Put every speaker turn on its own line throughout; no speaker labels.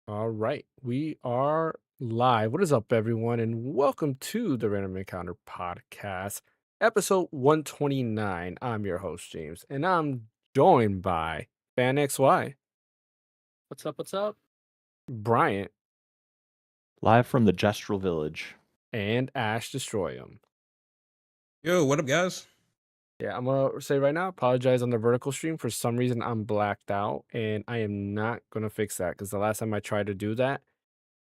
All right, we are live. What is up, everyone? And welcome to the Random Encounter Podcast, episode 129. I'm your host, James, and I'm joined by Phaneckswhy,
What's up? What's up?
Bryant,
Live from the Gestural Village.
and Ash Destroyum.
Yo, what up, guys?
Yeah, I'm gonna say right now, apologize on the vertical stream. For some reason, I'm blacked out, and I am not gonna fix that because the last time I tried to do that,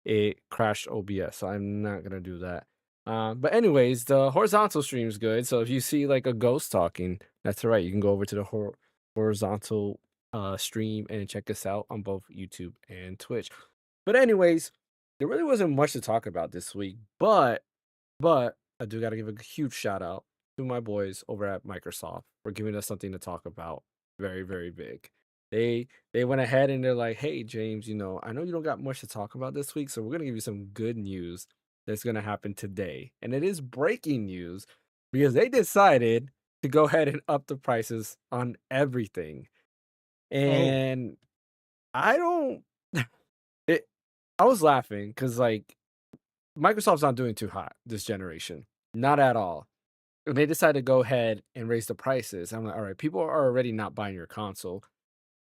it crashed OBS, so I'm not gonna do that. But anyways, the horizontal stream is good. So if you see like a ghost talking, that's right. You can go over to the horizontal stream and check us out on both YouTube and Twitch. But anyways, there really wasn't much to talk about this week, but I do got to give a huge shout out to my boys over at Microsoft for giving us something to talk about. Very, very big. They went ahead and they're like, "Hey, James, I know you don't got much to talk about this week, so we're gonna give you some good news that's gonna happen today." And it is breaking news because they decided to go ahead and up the prices on everything.
Oh,
And I don't it I was laughing because like Microsoft's not doing too hot this generation. Not at all. And they decided to go ahead and raise the prices. I'm like, all right, people are already not buying your console,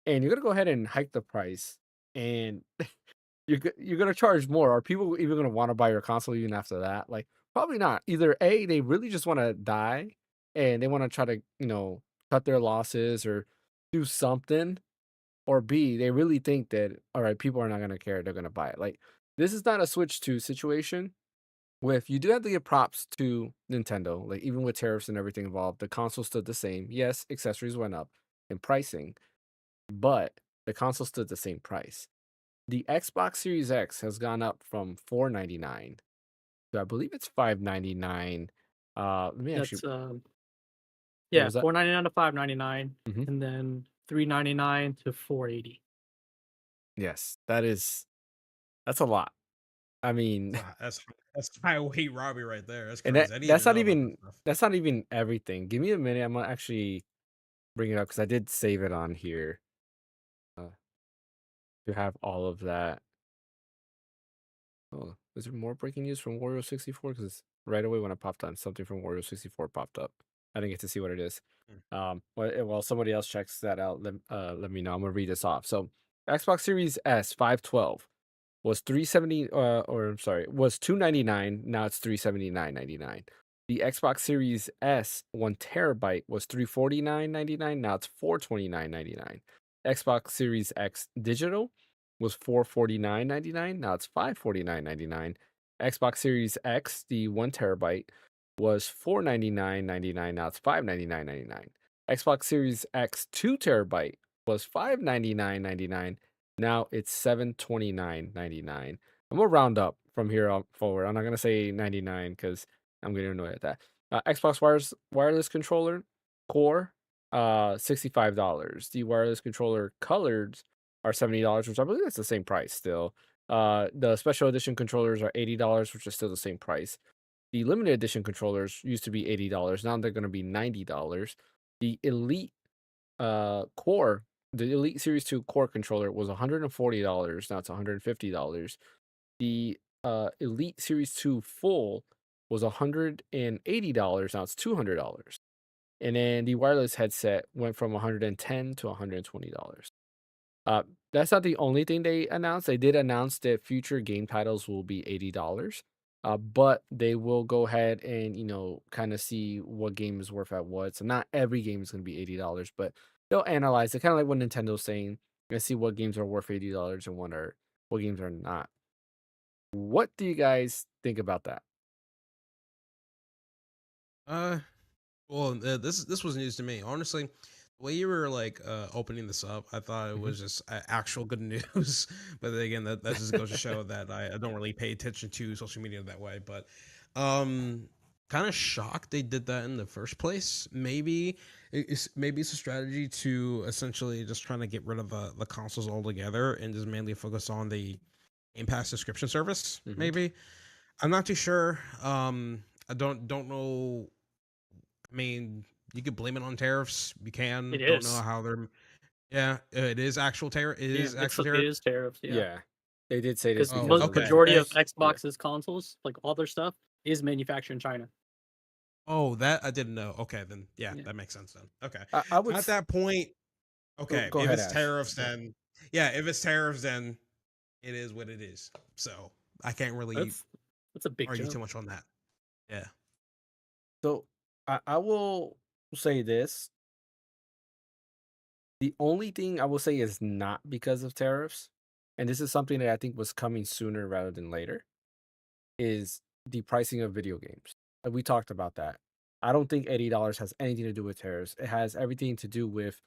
and you're gonna go ahead and hike the price, and you're gonna charge more. Are people even gonna want to buy your console even after that? Like, probably not. Either A, they really just want to die, and they want to try to cut their losses or do something, or B, they really think that all right, people are not gonna care. They're gonna buy it. Like, this is not a Switch 2 situation with you do have to give props to Nintendo, like even with tariffs and everything involved, the console stood the same. Yes, accessories went up in pricing, but the console stood the same price. The Xbox Series X has gone up from 499 to I believe it's 599. Let me actually
That's
what
yeah,
was that?
4.99 to 5.99,
hmm
and then 3.99 to 4.80.
Yes, that's a lot. I mean,
that's highway robbery right there. That's
and
crazy. I didn't even know about this stuff.
that's not even everything. Give me a minute. I'm gonna actually bring it up because I did save it on here uh, to have all of that. Oh, is there more breaking news from Wario 64? Because right away when I popped on, something from Wario 64 popped up. I didn't get to see what it is.
Hmm.
While somebody else checks that out, let me know. I'm gonna read this off. So, Xbox Series S 512 was 370 or I'm sorry, was 299, now it's 379.99. The Xbox Series S 1 terabyte was 349.99, now it's 429.99. Xbox Series X digital was 449.99, now it's 549.99. Xbox Series X, the 1 terabyte, was 499.99, now it's 599.99. Xbox Series X 2 terabyte was 599.99, now it's 729.99. I'm gonna round up from here on forward. I'm not gonna say 99 because I'm getting annoyed at that. Xbox wireless controller core, $65. The wireless controller colors are $70, which I believe that's the same price still. The special edition controllers are $80, which is still the same price. The limited edition controllers used to be $80. Now they're gonna be $90. The Elite core the Elite Series 2 core controller was $140. Now it's $150. The Elite Series 2 full was $180. Now it's $200. And then the wireless headset went from $110 to $120. That's not the only thing they announced. They did announce that future game titles will be $80. But they will go ahead and, kind of see what game is worth at what. So not every game is going to be $80, but they'll analyze it, kind of like what Nintendo's saying, and see what games are worth $80 and what games are not. What do you guys think about that?
Uh, this was news to me. Honestly, the way you were like opening this up, I thought it
Mhm.
was just actual good news. But then again, that just goes to show that I don't really pay attention to social media that way. But um, kind of shocked they did that in the first place. Maybe it's a strategy to essentially just trying to get rid of the consoles altogether and just mainly focus on the Game Pass subscription service.
Mhm.
Maybe I'm not too sure. I don't know. I mean, you could blame it on tariffs. You
It
can. Don't know
is.
how they're. Yeah, it is actual tariff. It
Yeah,
is
it's
actual
it
tariff.
is tariffs. Yeah.
Yeah. They did say this
Because
Oh,
because
the
of that.
majority of
Yes.
Xbox's consoles, like all their stuff, is manufactured in China.
Oh, that I didn't know. Okay, then yeah,
Yeah.
that makes sense then. Okay.
I would
At that point,
go,
okay,
go
if
ahead,
it's
Ash.
tariffs, then yeah, if it's tariffs, then it is what it is. So I can't really
That's a big
argue
jump.
too much on that. Yeah.
So I will say this. The only thing I will say is not because of tariffs, and this is something that I think was coming sooner rather than later, is the pricing of video games. We talked about that. I don't think $80 has anything to do with tariffs. It has everything to do with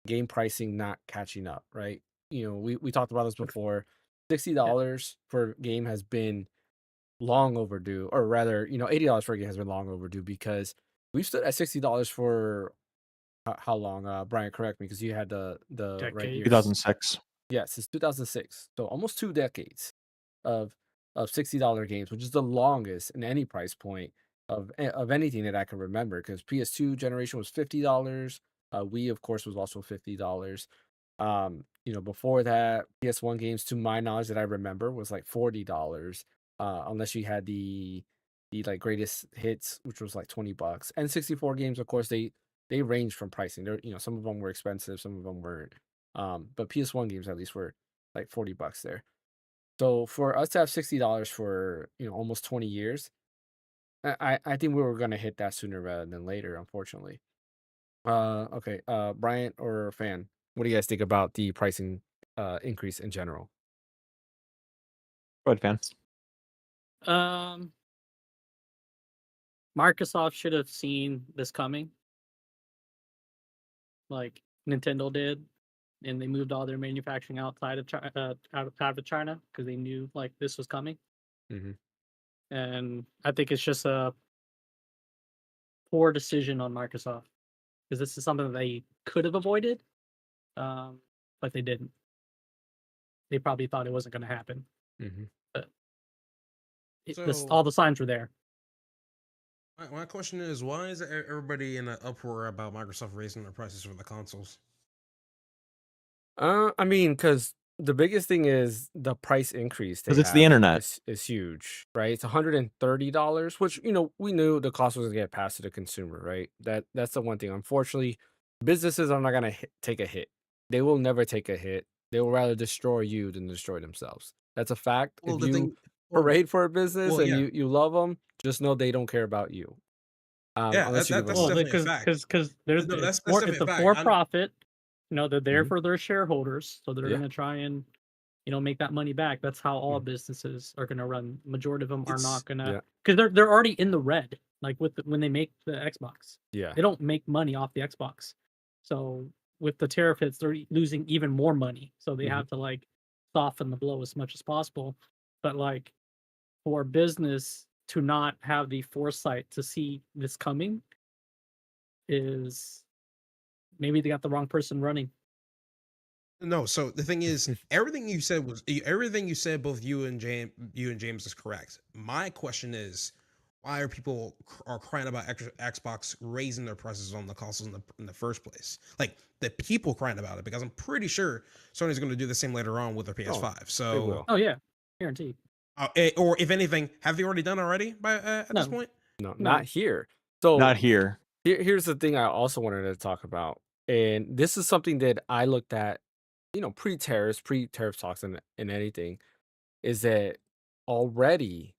game pricing not catching up, right? We talked about this before. $60 for a game has been long overdue, or rather, $80 for a game has been long overdue because we've stood at $60 for how long? Brian, correct me because you had the right
Decades.
years.
2006.
Yeah, since 2006. So almost 2 decades of $60 games, which is the longest in any price point of anything that I can remember. Because PS2 generation was $50. Wii, of course, was also $50. Before that, PS1 games, to my knowledge, that I remember, was like $40. Unless you had the like greatest hits, which was like $20. And 64 games, of course, they range from pricing. There, some of them were expensive, some of them weren't. But PS1 games at least were like $40 there. So for us to have $60 for almost 20 years, I think we were gonna hit that sooner rather than later, unfortunately. Okay. Bryant or Fan, what do you guys think about the pricing increase in general?
Go ahead, fans.
Microsoft should have seen this coming, like Nintendo did, and they moved all their manufacturing outside of China, out of China, because they knew like this was coming.
Mm-hmm.
And I think it's just a poor decision on Microsoft, because this is something that they could have avoided, but they didn't. They probably thought it wasn't going to happen.
Mm-hmm.
But
So
all the signs were there.
my question is, why is everybody in an uproar about Microsoft raising their prices for the consoles?
I mean, because the biggest thing is the price increase they
'Cause it's the
have
internet.
is huge, right? It's $130, which we knew the cost was gonna get passed to the consumer, right? That's the one thing. Unfortunately, businesses are not gonna take a hit. They will never take a hit. They will rather destroy you than destroy themselves. That's a fact.
Well,
If
the
you
thing, well,
parade for a business
well,
and
yeah,
you love them, just know they don't care about you.
yeah,
Unless you give them
that's
Well,
money.
definitely a fact.
because they're
No,
it's
that's
it's
definitely a
a
fact.
for profit. They're there
Mhm.
for their shareholders, so they're
Yeah.
gonna try and make that money back. That's how all
Mhm.
businesses are gonna run. Majority of them are
It's
not gonna,
Yeah.
because they're already in the red. Like when they make the Xbox,
Yeah.
they don't make money off the Xbox. So with the tariff hits, they're losing even more money. So they
Mhm.
have to like soften the blow as much as possible. But like for business to not have the foresight to see this coming is maybe they got the wrong person running.
No, so the thing is, everything you said was everything you said. Both you and James is correct. My question is, why are people are crying about Xbox raising their prices on the consoles in the first place? Like the people crying about it, because I'm pretty sure Sony's going to do the same later on with their PS5.
They
So,
will.
Oh yeah, guaranteed.
or if anything, have they already done already by at this
No.
point?
No,
No.
not here. So
Not here.
here's the thing I also wanted to talk about. And this is something that I looked at, pre-tariff talks and anything, is that already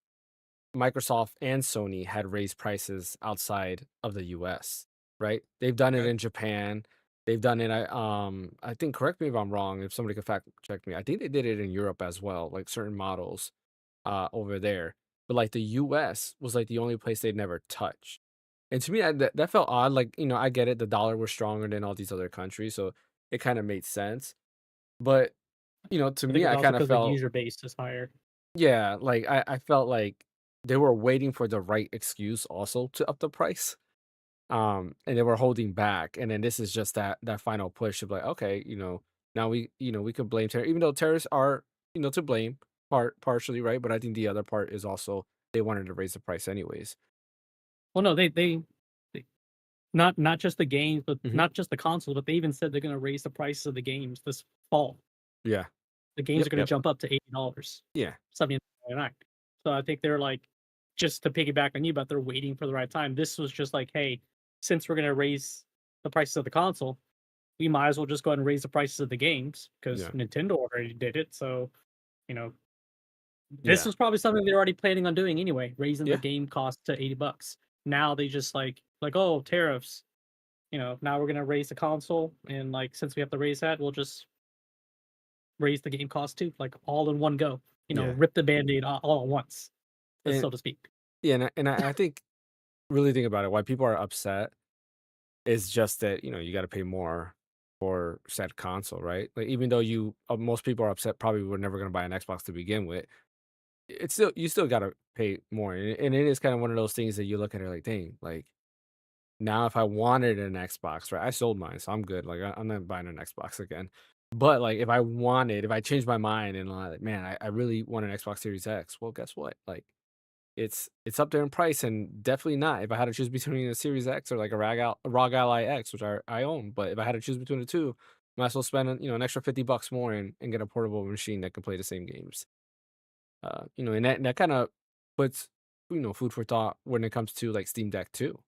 Microsoft and Sony had raised prices outside of the US, right? They've done it
Okay.
in Japan. They've done it, I think, correct me if I'm wrong, if somebody could fact check me. I think they did it in Europe as well, like certain models over there. But like the US was like the only place they'd never touched. And to me, that felt odd. Like, I get it. The dollar was stronger than all these other countries. So it kind of made sense. But, to
I
me,
think it's
I
also
kind of
because the
felt,
user base is higher.
yeah, like I felt like they were waiting for the right excuse also to up the price. And they were holding back. And then this is just that final push of like, okay, now we could blame terror, even though terrorists are, to blame partially, right? But I think the other part is also they wanted to raise the price anyways.
Well, no, they not just the games, but
Mhm.
not just the console, but they even said they're going to raise the prices of the games this fall.
Yeah.
the games
Yep,
are going to
yep.
jump up to $80,
Yeah.
$79. So I think they're like, just to piggyback on you, but they're waiting for the right time. This was just like, hey, since we're going to raise the prices of the console, we might as well just go ahead and raise the prices of the games because
Yeah.
Nintendo already did it. So, you know, this
Yeah.
was probably something they're already planning on doing anyway, raising
Yeah.
the game cost to $80. Now they just like, oh, tariffs. You know, now we're gonna raise the console, and like since we have to raise that, we'll just raise the game cost too, like all in one go. You know,
Yeah.
rip the band-aid all at once,
And
so to speak.
yeah, and I think really think about it, why people are upset is just that, you got to pay more for said console, right? Like even though most people are upset, probably were never going to buy an Xbox to begin with. It's still you still got to pay more, and it is kind of one of those things that you look at it like, dang, like now if I wanted an Xbox, right? I sold mine, so I'm good. Like I'm not buying an Xbox again. But like if I changed my mind and like, man, I really want an Xbox Series X. Well, guess what? Like it's up there in price and definitely not. If I had to choose between a Series X or like a ROG Ally X, which I own, but if I had to choose between the two, might as well spend an extra $50 more and get a portable machine that can play the same games. And that kind of puts food for thought when it comes to like Steam Deck too.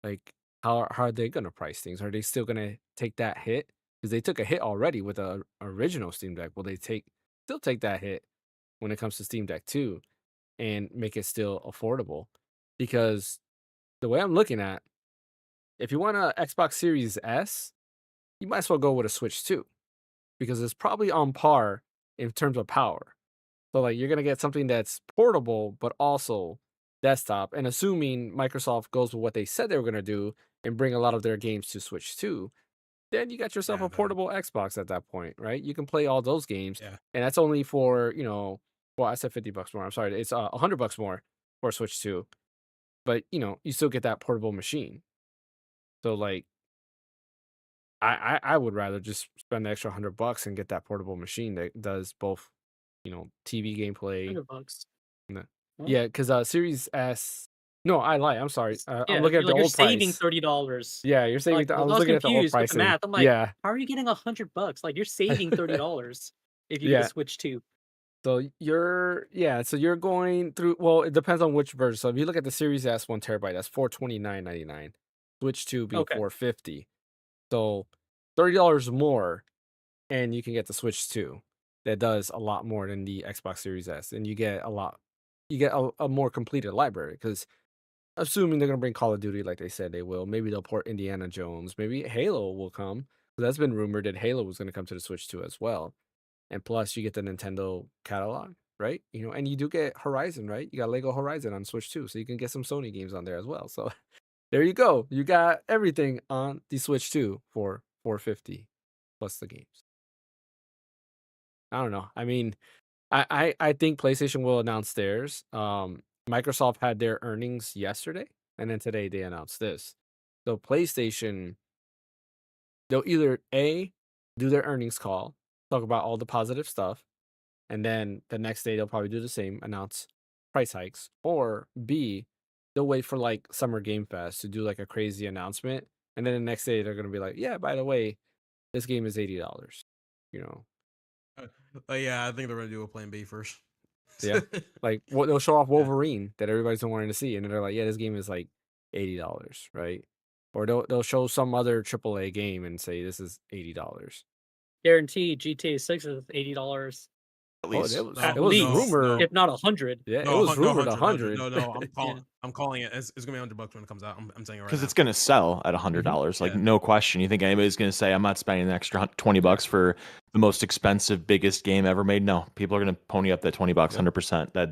Like how are they gonna price things? Are they still gonna take that hit? Because they took a hit already with the original Steam Deck. Will they still take that hit when it comes to Steam Deck 2 and make it still affordable? Because the way I'm looking at, if you want a Xbox Series S, you might as well go with a Switch 2 because it's probably on par in terms of power. So like you're gonna get something that's portable but also desktop. And assuming Microsoft goes with what they said they were gonna do and bring a lot of their games to Switch 2, then you got yourself
Yeah,
a
then
portable Xbox at that point, right? You can play all those games,
yeah.
and that's only for well, I said $50 more. I'm sorry, it's $100 more for Switch 2, but you still get that portable machine. So like, I would rather just spend the extra $100 and get that portable machine that does both, TV gameplay.
$100.
No.
Well,
Yeah, because Series S. No, I lie. I'm sorry. I'm
yeah,
looking at the
you're
old
saving
price.
$30.
Yeah, you're saving.
Like,
I
I
was
was
looking at the old
confused with the
pricing.
math. I'm like,
Yeah,
how are you getting $100? Like, you're saving $30 if you get the
yeah.
Switch 2.
So you're going through. Well, it depends on which version. So if you look at the Series S 1 TB, that's $429.99. Switch 2 being
Okay.
$450. So $30 more, and you can get the Switch 2. That does a lot more than the Xbox Series S, and you get a more completed library because assuming they're gonna bring Call of Duty like they said they will, maybe they'll port Indiana Jones, maybe Halo will come. That's been rumored that Halo was gonna come to the Switch 2 as well. And plus you get the Nintendo catalog, right? And you do get Horizon, right? You got Lego Horizon on Switch 2, so you can get some Sony games on there as well. So there you go. You got everything on the Switch 2 for $450 plus the games. I don't know. I mean, I think PlayStation will announce theirs. Microsoft had their earnings yesterday, and then today they announced this. So PlayStation, they'll either do their earnings call, talk about all the positive stuff, and then the next day they'll probably do the same, announce price hikes, or B, they'll wait for like Summer Game Fest to do like a crazy announcement, and then the next day they're gonna be like, yeah, by the way, this game is $80. You know,
Yeah, I think they're gonna do a plan B first.
Yeah. Like what they'll show off Wolverine that everybody's been wanting to see, and then they're like, yeah, this game is like $80, right? Or they'll show some other AAA game and say this is $80.
Guaranteed GTA 6 is $80
At
Oh,
least.
it was
at
it was
least,
rumor.
if not 100.
Yeah, it
No,
was rumored
100.
100.
No,
Yeah.
I'm calling it. It's gonna be $100 when it comes out. I'm saying it right
Because
now.
it's going to sell at $100, like
Yeah.
no question. You think anybody's going to say, "I'm not spending an extra $20 for the most expensive, biggest game ever made"? No, people are going to pony up that $20, 100%. That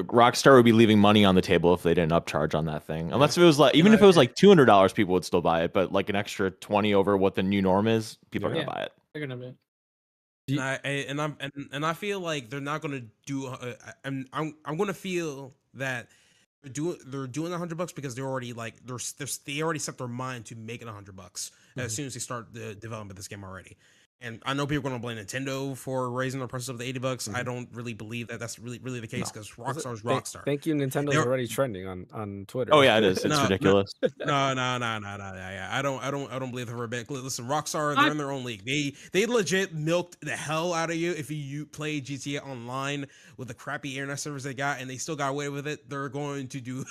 Rockstar would be leaving money on the table if they didn't upcharge on that thing. Unless if it was like, even if it was like $200, people would still buy it. But like an extra 20 over what the new norm is, people are going to buy it.
They're gonna be.
And I feel like they're not gonna do. I'm gonna feel that they're doing $100 because they're already like they already set their mind to make it $100 as soon as they start the development of this game already. And I know people are going to blame Nintendo for raising the prices of the $80. I
Mhm.
don't really believe that that's really the case because
Was it-
Rockstar's
thank,
Rockstar.
thank you, Nintendo's
They're
already trending on Twitter.
Oh yeah, it is. It's
no, no,
ridiculous.
no. Yeah. I don't believe that for a bit. Listen, Rockstar, they're
I
in their own league. They legit milked the hell out of you if you play GTA Online with the crappy internet servers they got, and they still got away with it. They're going to do.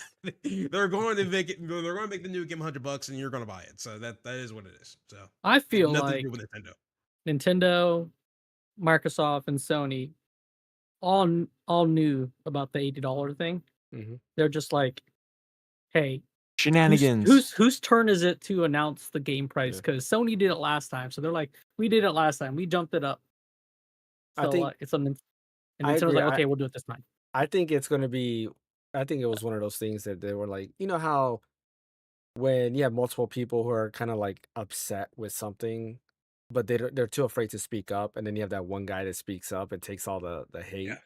They're going to make it. They're going to make the new game $100, and you're going to buy it. So that is what it is. So
I feel
nothing to
like
do with Nintendo.
Nintendo, Microsoft, and Sony all knew about the $80 thing.
Mhm.
They're just like, hey,
Shenanigans.
whose turn is it to announce the game price?
Yeah.
Because Sony did it last time, so they're like, we did it last time, we jumped it up.
I
So
think
it's something, and
I
Nintendo's
agree.
like, okay, we'll do it this time.
I think it's gonna be. I think it was one of those things that they were like, you know how when you have multiple people who are kind of like upset with something, but they're too afraid to speak up, and then you have that one guy that speaks up and takes all the hate,
Yeah.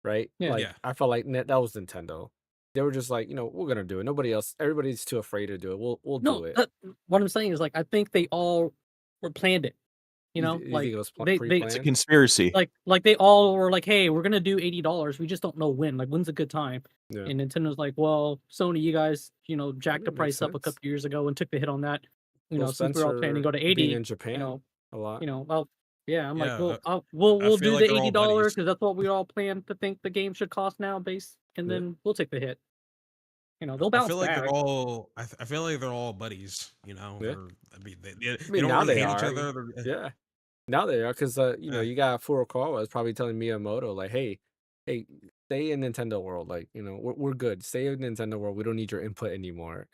right?
Yeah.
Like
Yeah.
I felt like that was Nintendo. They were just like, we're gonna do it. Nobody else. Everybody's too afraid to do it. We'll do
No,
it.
what I'm saying is like, I think they all were planned it. You know,
You
like
think it was
they
It's a
pre-planned?
conspiracy.
like they all were like, hey, we're gonna do $80. We just don't know when. Like, when's a good time?
Yeah,
And Nintendo's like, well, Sony, you guys, jacked the
it makes
price up a
sense.
couple years ago and took the hit on that.
Phil
Since we were all planning to go
Spencer
to
being
80,
in Japan a lot.
well, yeah, I'm like,
Yeah.
well,
I
we'll
feel
do
like
the
they're all
$80
buddies.
because that's what we all planned to think the game should cost now, and
Yeah.
then we'll take the hit. They'll
I
bounce
feel like they're
back.
all. I feel like they're all buddies.
Yeah.
They
I mean,
don't
now
really
they
hate each
are.
other.
Yeah. Now they are because
Yeah.
you got Furukawa is probably telling Miyamoto like, hey, stay in Nintendo World. Like, we're good. Stay in Nintendo World. We don't need your input anymore.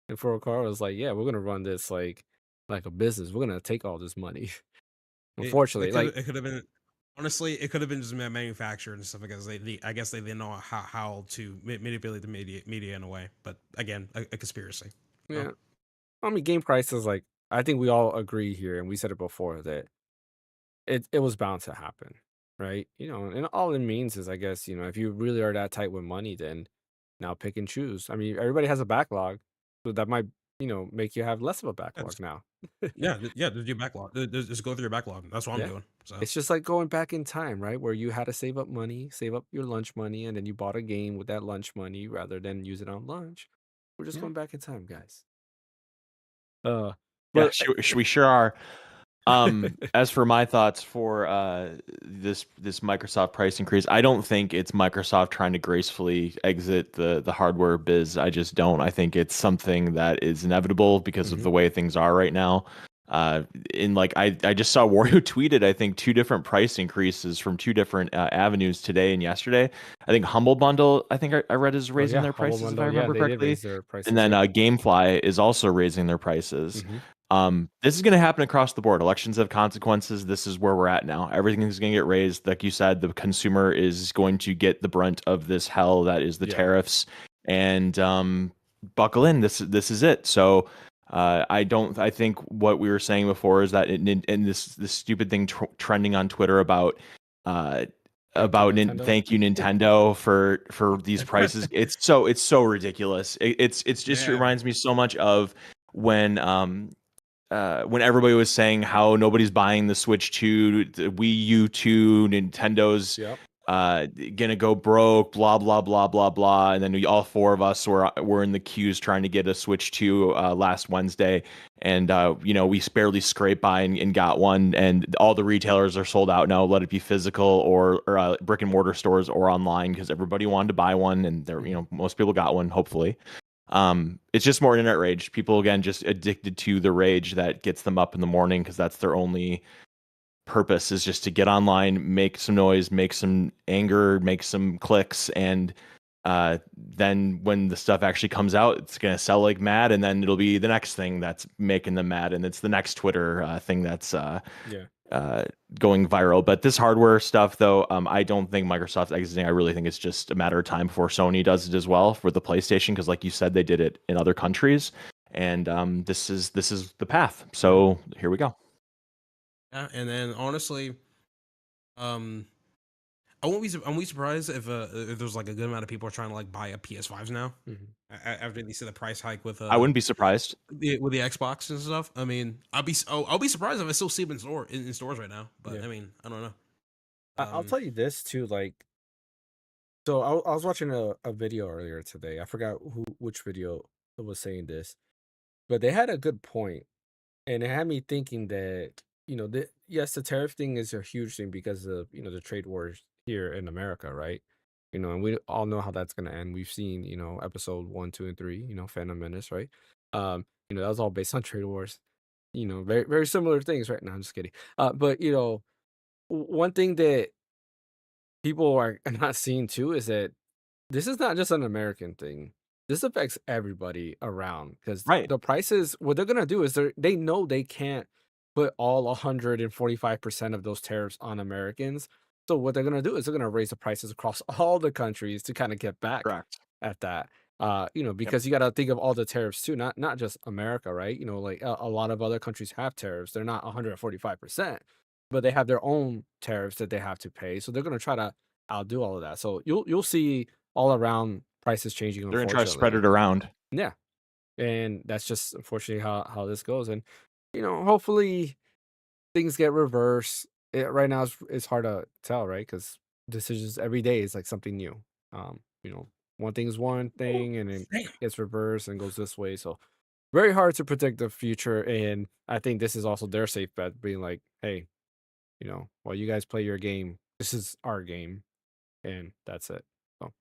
And Furukawa was like, yeah, we're gonna run this like a business. We're gonna take all this money. Unfortunately, like,
It could have been. Honestly, it could have been just manufactured and stuff because I guess they didn't know how to manipulate the media in a way. But again, a conspiracy.
yeah. I mean, game prices, like, I think we all agree here, and we said it before that it was bound to happen, right? And all it means is, I guess, if you really are that tight with money, then now pick and choose. I mean, everybody has a backlog, so that might, make you have less of a backlog now.
Yeah. Just do backlog. Just go through your backlog. That's what I'm
Yeah.
doing. So
It's just like going back in time, right? Where you had to save up money, save up your lunch money, and then you bought a game with that lunch money rather than use it on lunch. We're just
Yeah.
going back in time, guys.
Yeah,
But
we sure are. As for my thoughts for this Microsoft price increase, I don't think it's Microsoft trying to gracefully exit the hardware biz. I just don't. I think it's something that is inevitable because of the way things are right now. I just saw Wario tweeted, I think, 2 different price increases from 2 different avenues today and yesterday. I think Humble Bundle, I think I read, is raising their
Humble
prices if
Bundle,
I remember
they did
correctly.
raise their prices.
And then
yeah.
GameFly is also raising their prices.
Mhm.
This is going to happen across the board. Elections have consequences. This is where we're at now. Everything is going to get raised. Like you said, the consumer is going to get the brunt of this hell that is the
Yeah.
tariffs. And buckle in. This is it. So I think what we were saying before is that this stupid thing trending on Twitter about
Nintendo.
thank you Nintendo for these prices. It's so ridiculous. It's just
Yeah.
reminds me so much of when everybody was saying how nobody's buying the Switch 2, the Wii U 2, Nintendo's
Yep.
Gonna go broke, blah blah blah blah blah, and then all 4 of us were in the queues trying to get a Switch 2 last Wednesday, and we barely scraped by and got one, and all the retailers are sold out now. Let it be physical or brick and mortar stores or online, because everybody wanted to buy one, and most people got one, hopefully. It's just more internet rage. People, again, just addicted to the rage that gets them up in the morning, because that's their only purpose, is just to get online, make some noise, make some anger, make some clicks, and then when the stuff actually comes out, it's going to sell like mad, and then it'll be the next thing that's making them mad, and it's the next Twitter thing that's going viral. But this hardware stuff, though, I don't think Microsoft's exiting. I really think it's just a matter of time before Sony does it as well for the PlayStation, because like you said, they did it in other countries, and this is the path. So here we go.
Yeah, and then honestly, I won't be surprised if there's like a good amount of people are trying to like buy up PS5s now
Mhm.
after they see the price hike with
I wouldn't be surprised.
with the Xbox and stuff. I mean, I'll be surprised if I still see them in stores right now. But
Yeah.
I mean, I don't know.
I'll tell you this too, like, so I was watching a video earlier today. I forgot which video was saying this, but they had a good point, and it had me thinking that yes, the tariff thing is a huge thing because of the trade wars here in America, right? And we all know how that's gonna end. We've seen episode 1, 2, and 3, Phantom Menace, right? That was all based on trade wars. Very very similar things, right? No, I'm just kidding. But one thing that people are not seeing too is that this is not just an American thing. This affects everybody around because
Right.
the prices, what they're gonna do is they know they can't put all 145% of those tariffs on Americans. So what they're gonna do is they're gonna raise the prices across all the countries to kind of get back
Correct.
at that. Because you gotta think of all the tariffs too, not just America, right? Like a lot of other countries have tariffs. They're not 145%, but they have their own tariffs that they have to pay. So they're gonna try to outdo all of that. So you'll see all around prices changing.
They're gonna try to spread
Unfortunately,
it around.
yeah, and that's just unfortunately how this goes. And hopefully things get reversed. Right now it's hard to tell, right? Because decisions every day is like something new. Um, one thing is one thing, and then
Damn.
gets reversed and goes this way. So very hard to predict the future. And I think this is also their safe bet, being like, hey, while you guys play your game, this is our game, and that's it. So,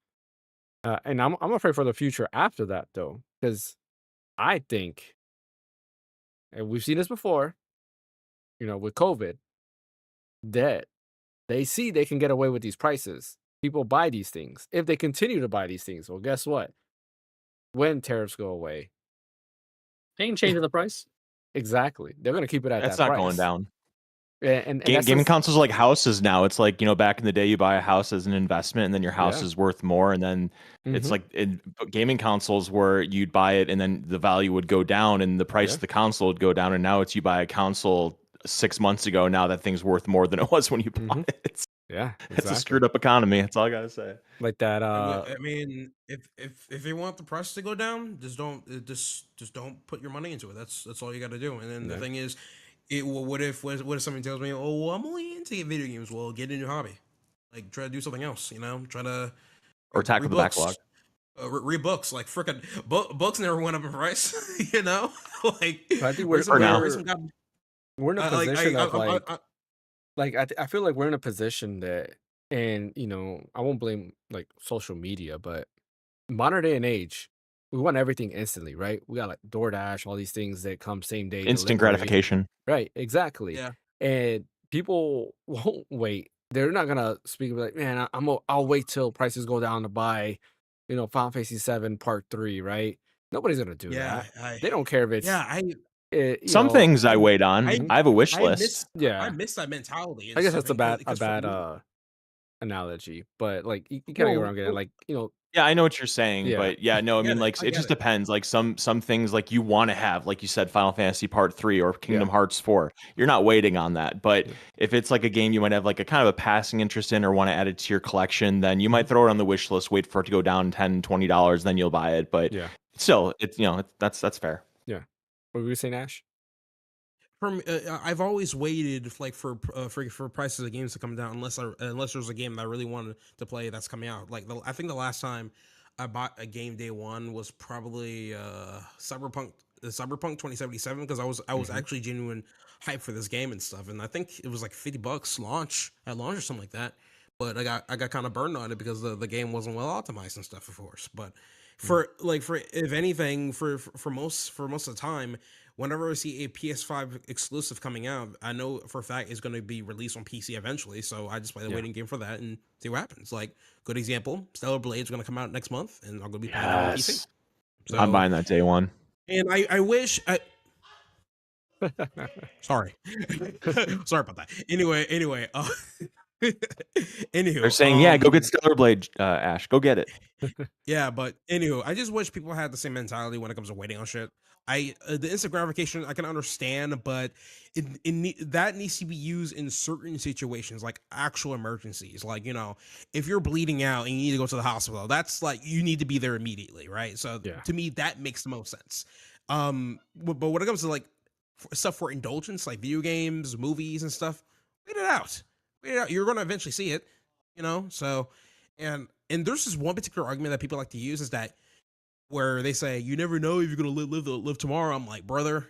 and I'm afraid for the future after that though, because I think, and we've seen this before, with COVID, that they see they can get away with these prices. People buy these things. If they continue to buy these things, well, guess what? When tariffs go away,
They ain't changing the price.
exactly, they're gonna keep it at
That's
that
not
price.
going down.
And that's
Gaming
just,
consoles are like houses now. It's like, back in the day, you buy a house as an investment, and then your house
Yeah.
is worth more. And then it's
Mhm.
like in gaming consoles where you'd buy it, and then the value would go down, and the price
Yeah.
of the console would go down. And now it's you buy a console 6 months ago. Now that thing's worth more than it was when you bought
Mhm.
it. It's
yeah,
a
exactly.
screwed up economy. That's all I gotta say.
Like that.
I mean, if you want the price to go down, just don't put your money into it. That's all you got to do. And then the
Yeah.
thing is, what if somebody tells me, oh, well, I'm only into video games? Well, get a new hobby, like try to do something else. Try to
Or tackle
read
the
books.
backlog.
Read books, like frickin' books never went up in price. Like
I think
For now.
we're in a
like,
position of
I-
I feel like we're in a position that, and I won't blame like social media, but modern day and age, we want everything instantly, right? We got like DoorDash, all these things that come same day
Instant
delivery.
gratification.
Right, exactly.
Yeah.
And people won't wait. They're not gonna speak like, man, I'll wait till prices go down to buy, Final Fantasy 7 Part 3, right? Nobody's gonna do
Yeah,
that. They don't care if it's
Some things I wait on.
I-
I have a wish
I
list.
Yeah.
miss that mentality. and
I guess
stuff,
that's a bad
because for me-
analogy, but like you kind of get where I'm getting.
Well,
Like
Yeah, I know what you're saying,
Yeah.
but yeah, no, I mean, like,
I
it
get
just
it.
depends. Like, some things, like, you want to have, like you said, Final Fantasy Part 3 or Kingdom Hearts 4. You're not waiting on that. But
Yeah.
if it's like a game you might have like a kind of a passing interest in or want to add it to your collection, then you might throw it on the wish list, wait for it to go down $10, $20, then you'll buy it. But
Yeah.
still, it's that's fair.
What were you saying, Ash?
I've always waited like for prices of games to come down unless there's a game that I really wanted to play that's coming out. Like I think the last time I bought a game day one was probably Cyberpunk 2077 because I was actually genuine hype for this game and stuff, and I think it was like $50 launch at launch or something like that. But I got kind of burned on it because the game wasn't well optimized and stuff, of course. But for if anything, for most of the time, whenever I see a PS5 exclusive coming out, I know for a fact it's going to be released on PC eventually. So I just play the waiting game for that and see what happens. Like, good example, Stellar Blade's going to come out next month, and I'm going to be playing it on PC.
Yes.
So,
I'm buying that day one.
And I wish sorry. Sorry about that. Anyway, Anywho,
They're saying, yeah, go get Stellar Blade, Ash. Go get it.
Yeah, but anywho, I just wish people had the same mentality when it comes to waiting on shit. The instant gratification I can understand, but that needs to be used in certain situations, like actual emergencies. Like, if you're bleeding out and you need to go to the hospital, that's like you need to be there immediately, right? So
Yeah.
to me, that makes the most sense. But when it comes to like stuff for indulgence, like video games, movies, and stuff, wait it out. Wait it out. You're going to eventually see it, So, and there's this one particular argument that people like to use is that where they say you never know if you're gonna live tomorrow. I'm like, brother,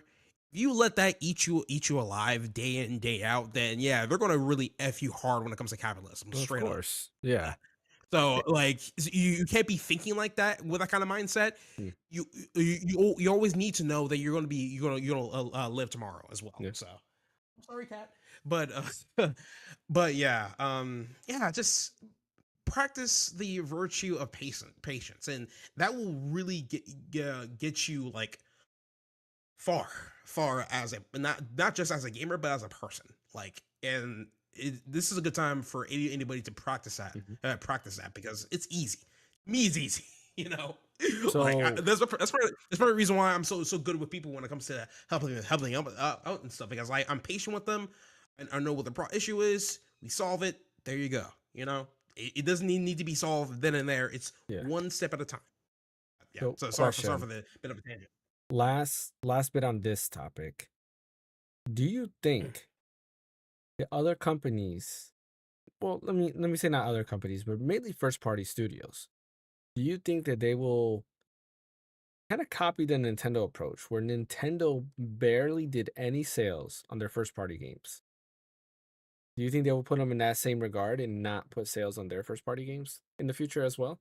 if you let that eat you alive day in and day out, then yeah, they're gonna really f you hard when it comes to capitalism.
Of
Straight up.
course. Yeah.
So like you can't be thinking like that with that kind of mindset.
Mm.
You always need to know that you're gonna live tomorrow as well.
Yeah.
So I'm sorry, Cat, but but yeah, just practice the virtue of patience, and that will really get you like far as a not just as a gamer but as a person. Like, and this is a good time for anybody to practice that practice that because it's easy. Me is easy,
So
like that's part of the reason why I'm so good with people when it comes to helping them out and stuff, because I'm patient with them and I know what the issue is. We solve it. There you go. It doesn't need to be solved then and there. It's one step at a time. Yeah. So sorry for the bit of a tangent.
Last bit on this topic. Do you think the other companies, well, let me say not other companies, but mainly first party studios, do you think that they will kind of copy the Nintendo approach where Nintendo barely did any sales on their first party games? Do you think they will put them in that same regard and not put sales on their first party games in the future as well?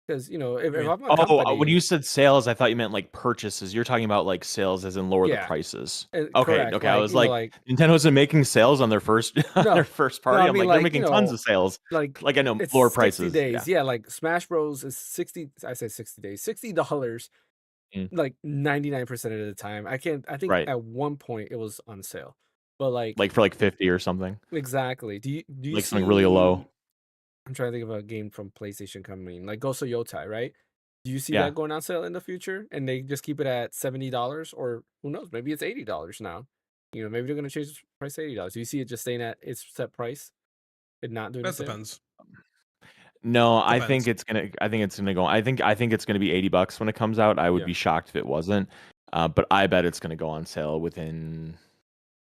Because, if I'm a company,
when you said sales, I thought you meant like purchases. You're talking about like sales as in lower the
Yeah.
prices.
Correct.
Okay. I
Like,
was like, Nintendo isn't making sales on their first
No.
first
No,
party.
I
I'm
mean,
like, they're
like,
making tons of sales.
like
I know
it's
lower
60
prices.
days. Yeah, like Smash Bros is 60. I say 60 days, $60. Like 99% of the time. I think
Right.
at one point it was on sale, but like
for like 50 or something.
exactly. Do you
Like
see
something really low.
I'm trying to think of a game from PlayStation coming, like Ghost of Yotai, right? Do you see
Yeah.
that going on sale in the future, and they just keep it at $70, or who knows? Maybe it's $80 now. Maybe they're gonna change the price to $80. Do you see it just staying at its set price and not doing a
That
sale?
depends.
No, I
Depends.
think it's gonna go. I think it's gonna be $80 when it comes out. I would
Yeah.
be shocked if it wasn't. But I bet it's gonna go on sale within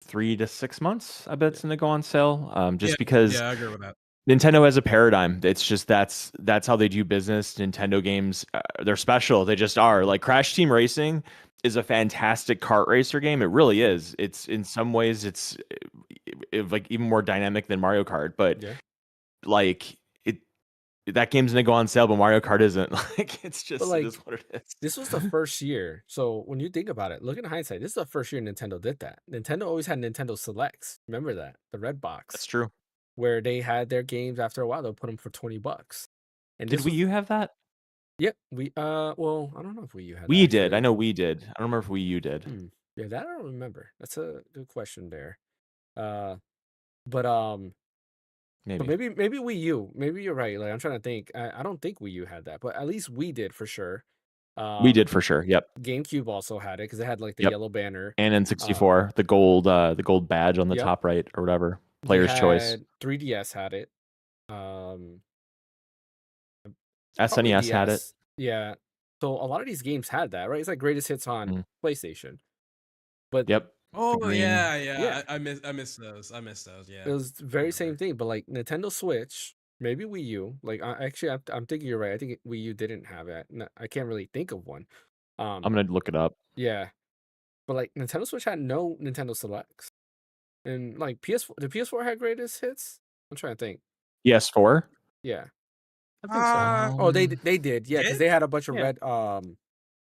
3 to 6 months. I bet it's gonna go on sale. Just because
I agree with that.
Nintendo has a paradigm. It's just that's how they do business. Nintendo games, they're special. They just are. Like Crash Team Racing is a fantastic kart racer game. It really is. It's in some ways it's like even more dynamic than Mario Kart, but
Yeah.
like that game's gonna go on sale, but Mario Kart isn't. Like it's just
like,
it is what it is.
This was the first year. So when you think about it, look in hindsight, this is the first year Nintendo did that. Nintendo always had Nintendo Selects. Remember that? The red box.
That's true.
Where they had their games after a while, they'll put them for $20. And
Did Wii U have that?
Yep. Well, I don't know if Wii U had that.
We did. I know we did. I don't remember if Wii U did.
Yeah, that I don't remember. That's a good question there. But
maybe
Wii U. Maybe you're right. Like I'm trying to think. I don't think Wii U had that, but at least we did for sure.
We did for sure. Yep.
GameCube also had it because it had like the yellow banner.
And N64, the gold badge on the top right or whatever. Player's choice.
3DS had it.
SNES had it.
Yeah. So a lot of these games had that, right? It's like greatest hits on PlayStation. But
yep.
Oh yeah. I miss those. Yeah.
It was the very same thing, but like Nintendo Switch, maybe Wii U. Like I'm thinking you're right. I think Wii U didn't have it. I can't really think of one.
I'm gonna look it up.
Yeah, but like Nintendo Switch had no Nintendo Selects, and like PS4, the PS4 had greatest hits. I'm trying to think.
PS4.
Yeah, I think so. Oh, they did. Yeah, because they had a bunch of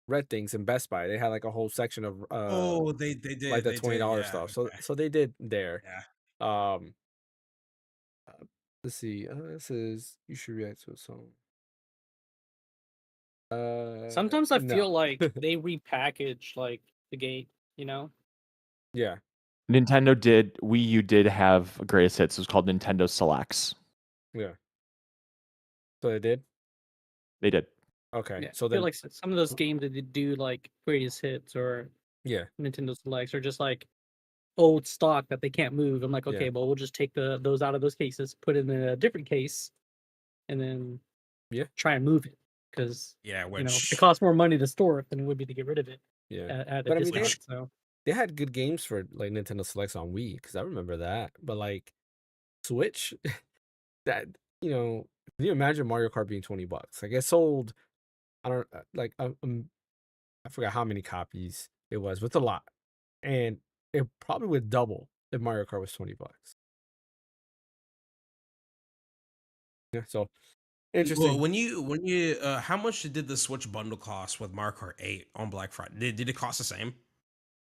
red things in Best Buy. They had like a whole section of
they did
like the $20 stuff. So they did there.
Yeah.
Let's see. This is you should react to a song.
Sometimes I feel like they repackage like the game,
Yeah.
Wii U did have a greatest hits. It was called Nintendo Selects.
Yeah. So they did.
They did.
Okay.
Yeah,
So
I feel
then,
like some of those games that they do like greatest hits or
yeah,
Nintendo Selects are just like old stock that they can't move. I'm like,
Yeah.
okay, well we'll just take those out of those cases, put it in a different case, and then try and move it because
Yeah,
it
which
costs more money to store it than it would be to get rid of it
yeah.
at a
But I mean,
discount. So
they had good games for like Nintendo Selects on Wii because I remember that. But like Switch, that can you imagine Mario Kart being $20? Like it sold, I don't like I forgot how many copies it was, but it's a lot, and it probably would double if Mario Kart was $20. Yeah, so
well,
interesting.
when you how much did the Switch bundle cost with Mario Kart 8 on Black Friday? Did it cost the same?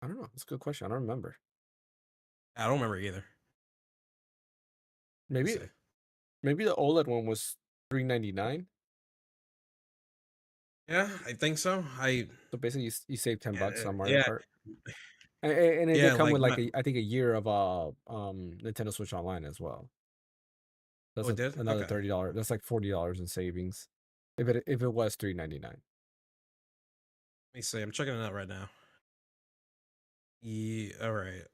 I don't know. It's a good question. I don't remember.
I don't remember either.
Maybe
Let's see.
maybe the OLED one was $3.99.
Yeah, I think so.
So basically, you save $10 on Mario
Yeah,
Kart, and it did
yeah,
come
like
with like I think a year of Nintendo Switch Online as well. That's
oh, it did.
another
Okay,
$30. That's like $40 in savings, if it was $3.99.
let me see. I'm checking it out right now. Yeah, all right.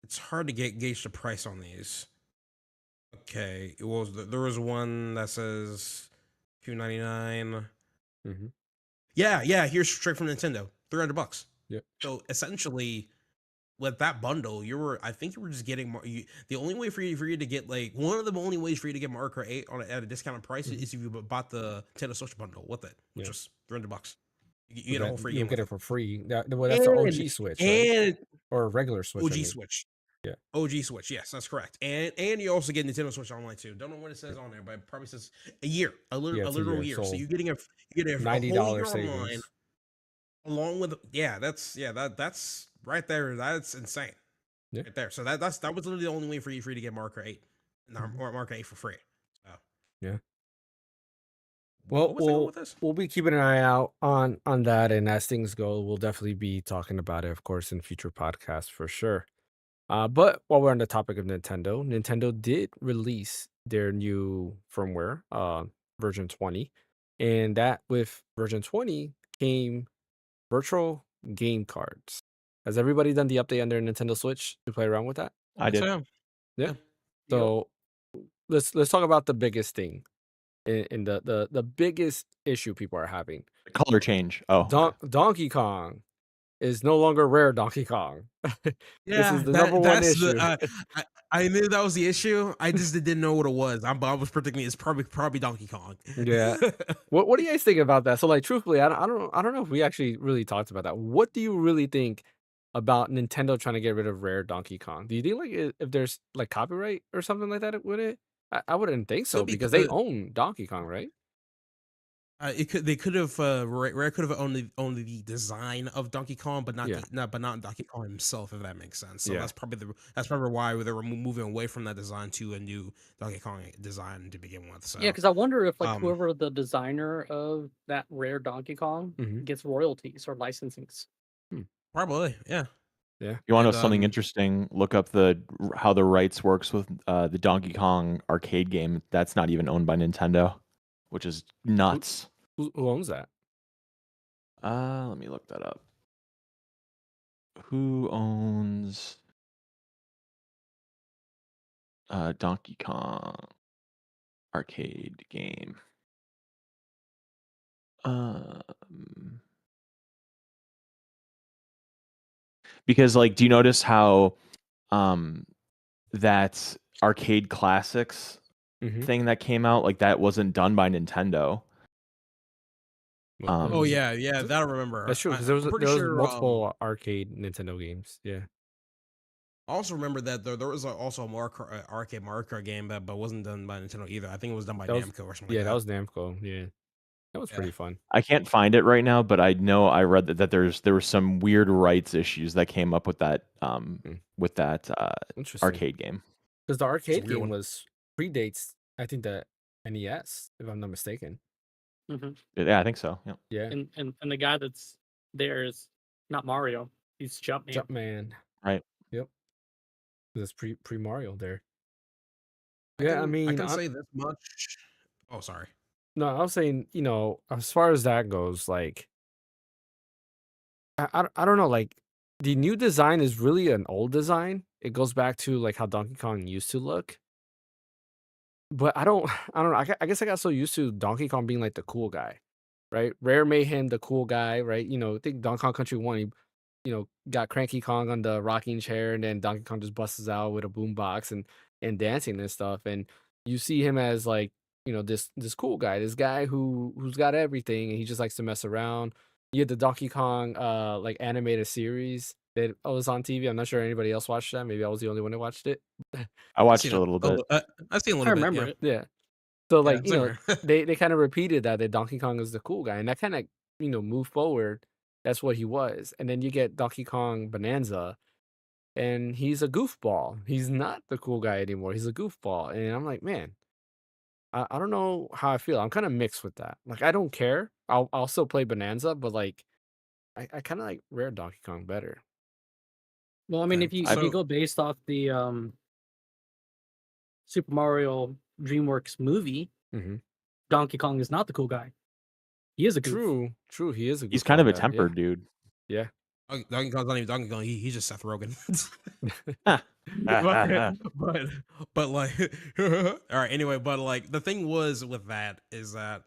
It's hard to gauge the price on these. Okay, there was one that says $2.99.
Mm-hmm.
Yeah. Here's straight from Nintendo, $300.
Yep.
So essentially, with that bundle, I think you were just getting the only way for you to get like one of the only ways for you to get Mario Kart 8 at a discounted price is if you bought the Nintendo Switch bundle with it, which was $300. You
So
get a
that
whole free
you'll
game
get
with
it
it.
for free. That's the OG Switch, right?
And
Or a regular Switch, I
OG
mean.
Switch.
Yeah.
OG Switch, yes, that's correct. And you also get Nintendo Switch Online too. Don't know what it says on there, but it probably says a year, a
Yeah, it's a
literal
year.
year. So
So
you're getting a whole
$90
year online
savings.
along with that's right there. That's insane.
Yeah.
Right there. So that was literally the only way for you to get Mario Kart 8. Or Mario Kart 8 for free. So
Yeah.
what
Well,
was I going with this?
we'll be keeping an eye out on that, and as things go, we'll definitely be talking about it, of course, in future podcasts for sure. But while we're on the topic of Nintendo did release their new firmware, version 20, and that with version 20 came virtual game cards. Has everybody done the update on their Nintendo Switch to play around with that?
I did.
So,
Yeah.
yeah.
So let's talk about the biggest thing in the biggest issue people are having.
The color change. Oh, okay.
Donkey Kong is no longer rare Donkey Kong. This is
Yeah,
the number one
that's
issue.
I knew that was the issue. I just didn't know what it was. I was predicting it's probably Donkey Kong.
Yeah. What do you guys think about that? So like truthfully, I don't know if we actually really talked about that. What do you really think about Nintendo trying to get rid of rare Donkey Kong? Do you think like if there's like copyright or something like that with it? I wouldn't think so
Could be.
because they own Donkey Kong, right?
They could have Rare could have owned the design of Donkey Kong, but not
Yeah.
but not Donkey Kong himself, if that makes sense. So
Yeah.
that's probably why they were moving away from that design to a new Donkey Kong design to begin with. So
yeah, because I wonder if like
um,
whoever the designer of that rare Donkey Kong
Mhm.
gets royalties or licensings.
probably, yeah.
Yeah.
You want to
And,
know something interesting? Look up how the rights works with the Donkey Kong arcade game. That's not even owned by Nintendo, which is nuts.
Who owns that?
Let me look that up. Who owns Donkey Kong arcade game? Because like, do you notice how that arcade classics
Mhm.
thing that came out, like that wasn't done by Nintendo?
oh yeah,
Is it?
that I remember.
That's true because
I'm pretty
there was
sure.
multiple arcade Nintendo games. Yeah.
I also remember that there was also a arcade Mario Kart game that but wasn't done by Nintendo either. I think it was done by
That was-
Namco or something.
Yeah,
like
that was Namco. Yeah. That was
Yeah.
pretty fun.
I can't find it right now, but I know I read that there were some weird rights issues that came up with that
Interesting.
arcade game.
Because the arcade
weird
game
one.
predates, I think, the NES, if I'm not mistaken.
Mm-hmm.
Yeah, I think so. Yeah.
Yeah.
And the guy that's there is not Mario. He's Jumpman.
Jumpman.
Right.
Yep. That's pre Mario there.
I
Yeah, I
can, I
mean,
can say this much. Oh, sorry.
no, I was saying, as far as that goes, like, I don't know, like, the new design is really an old design. It goes back to like how Donkey Kong used to look. But I don't know. I guess I got so used to Donkey Kong being like the cool guy, right? Rare made him the cool guy, right? I think Donkey Kong Country 1, he, got Cranky Kong on the rocking chair, and then Donkey Kong just busts out with a boombox and dancing and stuff. And you see him as like, this cool guy, this guy who's got everything, and he just likes to mess around. You had the Donkey Kong like animated series that was on TV. I'm not sure anybody else watched that. Maybe I was the only one that watched it.
I
I've
watched
seen
a little bit.
I've seen a
I
little bit.
remember
Yeah.
it.
Yeah. So
Yeah,
like,
same here.
they kind of repeated that Donkey Kong is the cool guy, and that kind of, moved forward. That's what he was. And then you get Donkey Kong Bonanza, and he's a goofball. He's not the cool guy anymore. He's a goofball. And I'm like, man, I don't know how I feel. I'm kind of mixed with that. Like, I don't care. I'll still play Bonanza, but like I kind of like Rare Donkey Kong better.
Well, I mean,
Okay,
if you go based off the Super Mario DreamWorks movie,
Mm-hmm.
Donkey Kong is not the cool guy. He is a goof.
True. He is a
He's kind of a
goofball, yeah,
tempered dude.
Yeah.
Donkey Kong's not even Donkey Kong. He's just Seth Rogen.
Yeah.
but like, all right. Anyway, but like the thing was with that is that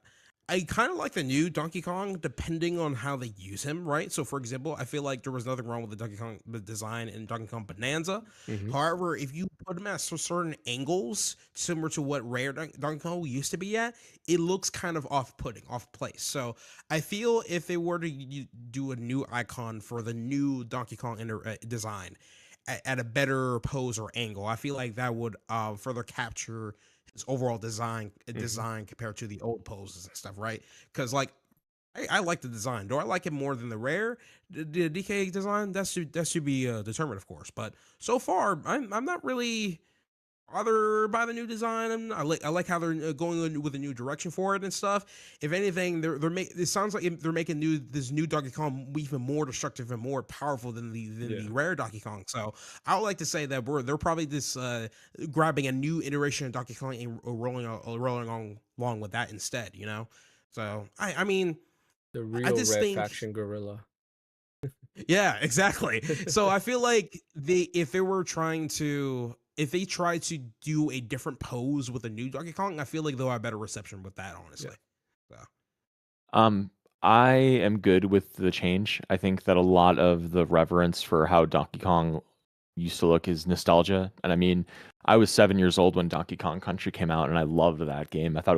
I kind of like the new Donkey Kong, depending on how they use him, right? So, for example, I feel like there was nothing wrong with the Donkey Kong design in Donkey Kong Bonanza.
Mhm.
However, if you put him at certain angles, similar to what Rare Donkey Kong used to be at, it looks kind of off-putting, off-place. So, I feel if they were to do a new icon for the new Donkey Kong design at a better pose or angle, I feel like that would further capture his overall design compared to the old poses and stuff, right? Because like I like the design. Do I like it more than the Rare the DK design? That should be determined, of course. But so far, I'm not really bothered by the new design. I like how they're going with a new direction for it and stuff. If anything, it sounds like they're making this new Donkey Kong even more destructive and more powerful than the Rare Donkey Kong. So I would like to say that they're probably just grabbing a new iteration of Donkey Kong and rolling along with that instead. So I mean,
The
I
real
just
Red
think
Faction gorilla.
yeah, exactly. So I feel like if they try to do a different pose with a new Donkey Kong, I feel like they'll have better reception with that, honestly. So
I am good with the change. I think that a lot of the reverence for how Donkey Kong used to look is nostalgia. And I mean, I was 7 years old when Donkey Kong Country came out, and I loved that game. I thought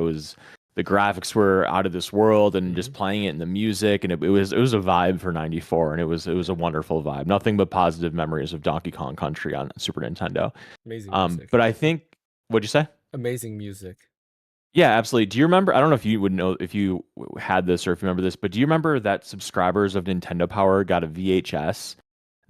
the graphics were out of this world, and just playing it in the music, and it was a vibe for 94, and it was a wonderful vibe. Nothing but positive memories of Donkey Kong Country on Super Nintendo.
Amazing music.
But I think, what'd you say?
Amazing music.
Yeah, absolutely. Do you remember? I don't know if you would know if you had this or if you remember this, but do you remember that subscribers of Nintendo Power got a VHS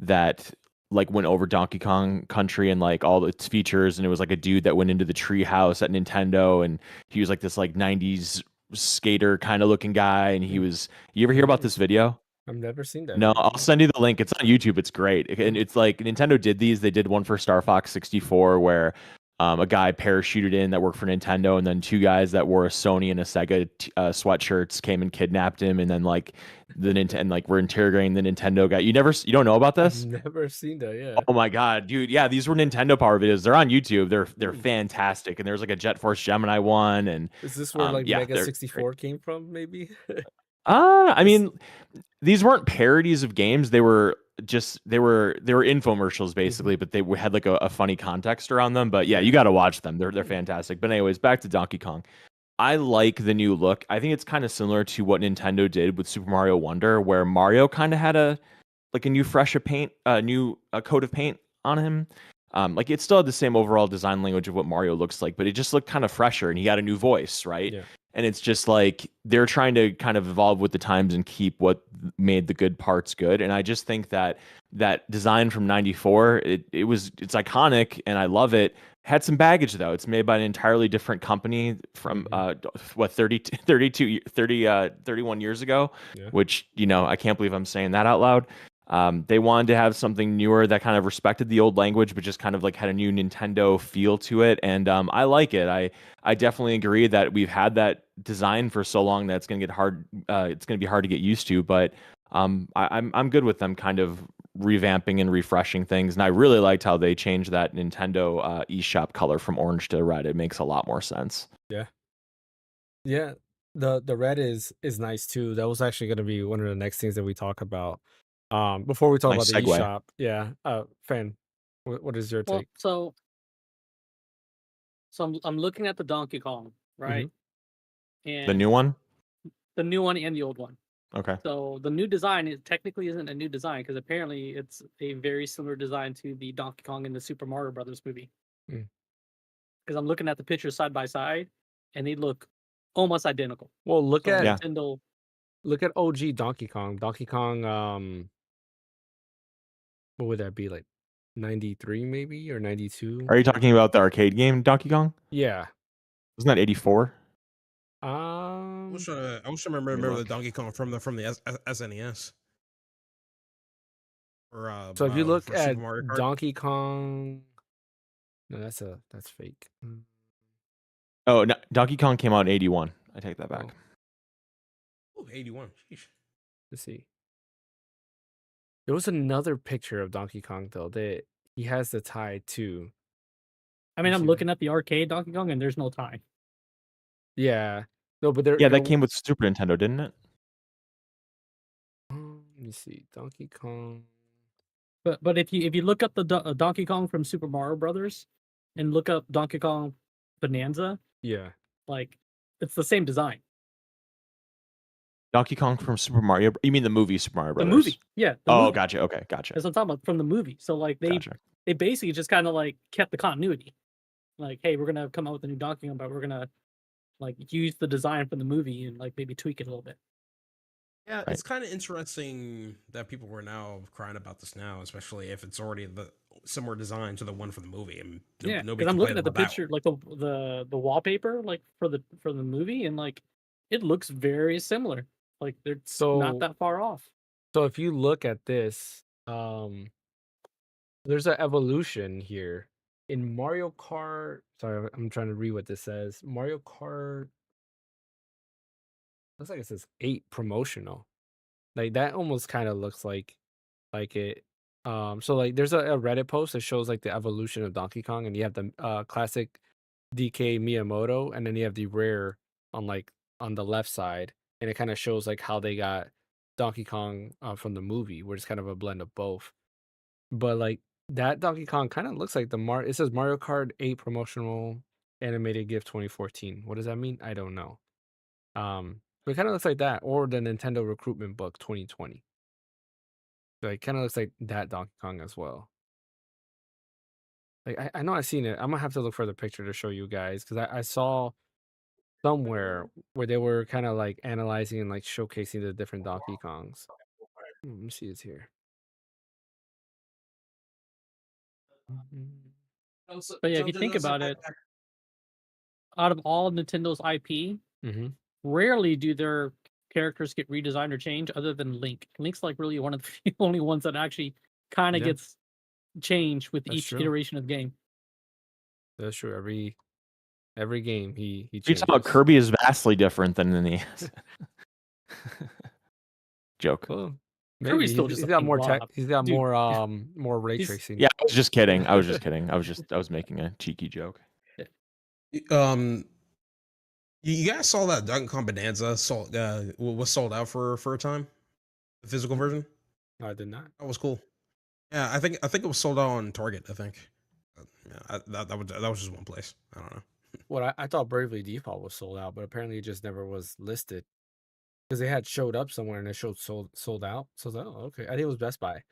that like went over Donkey Kong Country and like all its features, and it was like a dude that went into the tree house at Nintendo, and he was like this like 90s skater kind of looking guy, and you ever hear about this video?
I've never seen that.
No,
video.
I'll send you the link. It's on YouTube. It's great. And it's like Nintendo did these. They did one for Star Fox 64 where a guy parachuted in that worked for Nintendo, and then two guys that wore a Sony and a Sega sweatshirts came and kidnapped him, and then like we're interrogating the Nintendo guy. You don't know about this?
I've never seen that. Yeah.
Oh my god, dude! Yeah, these were Nintendo Power videos. They're on YouTube. They're fantastic. And there's like a Jet Force Gemini one, and
Is this where like
yeah,
Mega
they're
64 came from? Maybe.
I mean, these weren't parodies of games. They were infomercials basically, but they had like a funny context around them. But yeah, you got to watch them. They're fantastic. But anyways, back to Donkey Kong. I like the new look. I think it's kind of similar to what Nintendo did with Super Mario Wonder, where Mario kind of had a new fresh of paint, new coat of paint on him. Like it still had the same overall design language of what Mario looks like, but it just looked kind of fresher, and he got a new voice, right? Yeah. And it's just like they're trying to kind of evolve with the times and keep what made the good parts good. And I just think that design from 94, it's iconic and I love it. Had some baggage though. It's made by an entirely different company from 31 years ago, which, I can't believe I'm saying that out loud. They wanted to have something newer that kind of respected the old language, but just kind of like had a new Nintendo feel to it. And I like it. I definitely agree that we've had that design for so long that it's going to get hard. It's going to be hard to get used to. But I'm good with them kind of revamping and refreshing things. And I really liked how they changed that Nintendo eShop color from orange to red. It makes a lot more sense.
Yeah. Yeah. The red is nice too. That was actually going to be one of the next things that we talk about. Before we talk
Nice
about the
segue.
eShop, yeah. Fan, what is your
Well,
take?
so I'm looking at the Donkey Kong, right? And
The new one?
the new one and the old one.
Okay.
So the new design technically isn't a new design because apparently it's a very similar design to the Donkey Kong in the Super Mario Brothers movie.
Mm.
Because I'm looking at the pictures side by side, and they look almost identical.
Well, look
So
at
Yeah.
Nintendo,
look at OG Donkey Kong. Donkey Kong, what would that be, like 93 maybe, or 92?
Are you talking about the arcade game Donkey Kong?
Yeah.
Wasn't that 84?
I was trying to remember the Donkey Kong from the SNES. Or
So if you look
for
at
Super Mario Kart.
Donkey Kong, no, that's fake.
Oh, no, Donkey Kong came out in 81. I take that back.
Oh.
Oh, 81. Sheesh.
Let's see. There was another picture of Donkey Kong though that he has the tie too.
I mean,
You
I'm
see that?
looking at the arcade Donkey Kong, and there's no tie.
Yeah. No, but there.
Yeah, that came with Super Nintendo, didn't it?
Let me see. Donkey Kong.
But if you look up the Donkey Kong from Super Mario Brothers, and look up Donkey Kong Bonanza,
Yeah.
like it's the same design.
Donkey Kong from Super Mario. You mean the movie Super Mario
The
Brothers?
movie, yeah. The
Oh,
movie.
gotcha. Okay, gotcha.
That's what I'm talking about from the movie. So like
Gotcha.
they basically just kind of like kept the continuity. Like, hey, we're gonna come out with a new Donkey Kong, but we're gonna like use the design from the movie and like maybe tweak it a little bit.
Yeah,
Right.
it's kind of interesting that people were now crying about this now, especially if it's already the similar design to the one from the movie. And
Yeah,
nobody
because I'm looking
complained
at the
about that
picture,
one.
like the wallpaper, like for the movie, and like it looks very similar. Like it's not
So
that far off.
so if you look at this, there's an evolution here in Mario Kart. Sorry, I'm trying to read what this says. Mario Kart. Looks like it says 8 promotional. Like that almost kind of looks like it. So like there's a Reddit post that shows like the evolution of Donkey Kong, and you have the classic DK Miyamoto, and then you have the rare on the left side, and it kind of shows like how they got Donkey Kong from the movie, where it's kind of a blend of both. But like that Donkey Kong kind of looks like it says Mario Kart 8 promotional animated gift 2014. What does that mean? I don't know. But it kind of looks like that, or the Nintendo Recruitment Book 2020. Like, kind of looks like that Donkey Kong as well. Like, I know I've seen it. I'm gonna have to look for the picture to show you guys, because I saw somewhere where they were kind of like analyzing and like showcasing the different Donkey Kongs. Let me see, it's here.
But yeah, if you think about it, out of all Nintendo's IP,
Mm-hmm.
rarely do their characters get redesigned or changed, other than Link. Link's like really one of the few only ones that actually kind of
Yeah.
gets changed with
That's
each
true.
iteration of the game.
That's true. Every game he
You
changes.
talk about Kirby is vastly different than in the joke.
Well, maybe
Kirby's still
he's
just a
got
pink
more
blob.
He's got
Dude,
more ray
he's-
tracing.
Yeah, I was just kidding. I was just kidding. I was making a cheeky joke.
You guys saw that Donkey Kong Bonanza was sold out for a time, the physical version.
I did not.
That was cool. Yeah, I think it was sold out on Target. I think. Yeah, that was just one place. I don't know.
Well, I thought Bravely Default was sold out, but apparently it just never was listed, because they had showed up somewhere and it showed sold out. So I was like, oh, okay. I think it was Best Buy,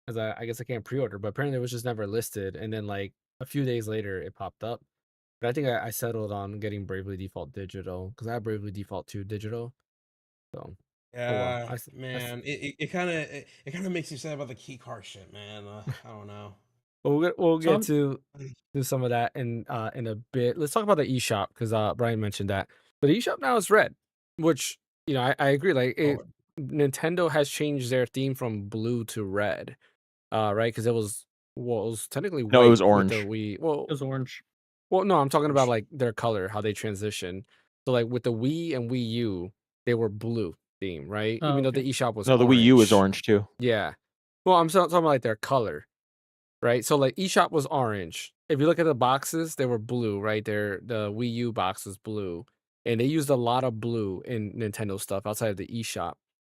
because I guess I can't pre-order, but apparently it was just never listed. And then like a few days later, it popped up. But I think I settled on getting Bravely Default digital, because I have Bravely Default 2 digital. So
Yeah,
I s-
man, it kind of makes you sad about the key card shit, man. I don't know.
we'll
So
get to some of that in a bit. Let's talk about the eShop, because Brian mentioned that. But the eShop now is red, which I agree. Like
Oh,
Nintendo has changed their theme from blue to red, right? Because it was technically
No, it
white
was
with the
orange.
Wii.
It was orange.
Well, no, I'm talking about
Orange.
like their color, how they transition. So like with the Wii and Wii U, they were blue theme, right?
Oh,
Even though
okay.
the eShop was
No, the Wii U was
orange.
orange too.
Yeah. Well, I'm talking about like their color, right? So like eShop was orange. If you look at the boxes, they were blue, right? The Wii U box was blue. And they used a lot of blue in Nintendo stuff outside of the eShop.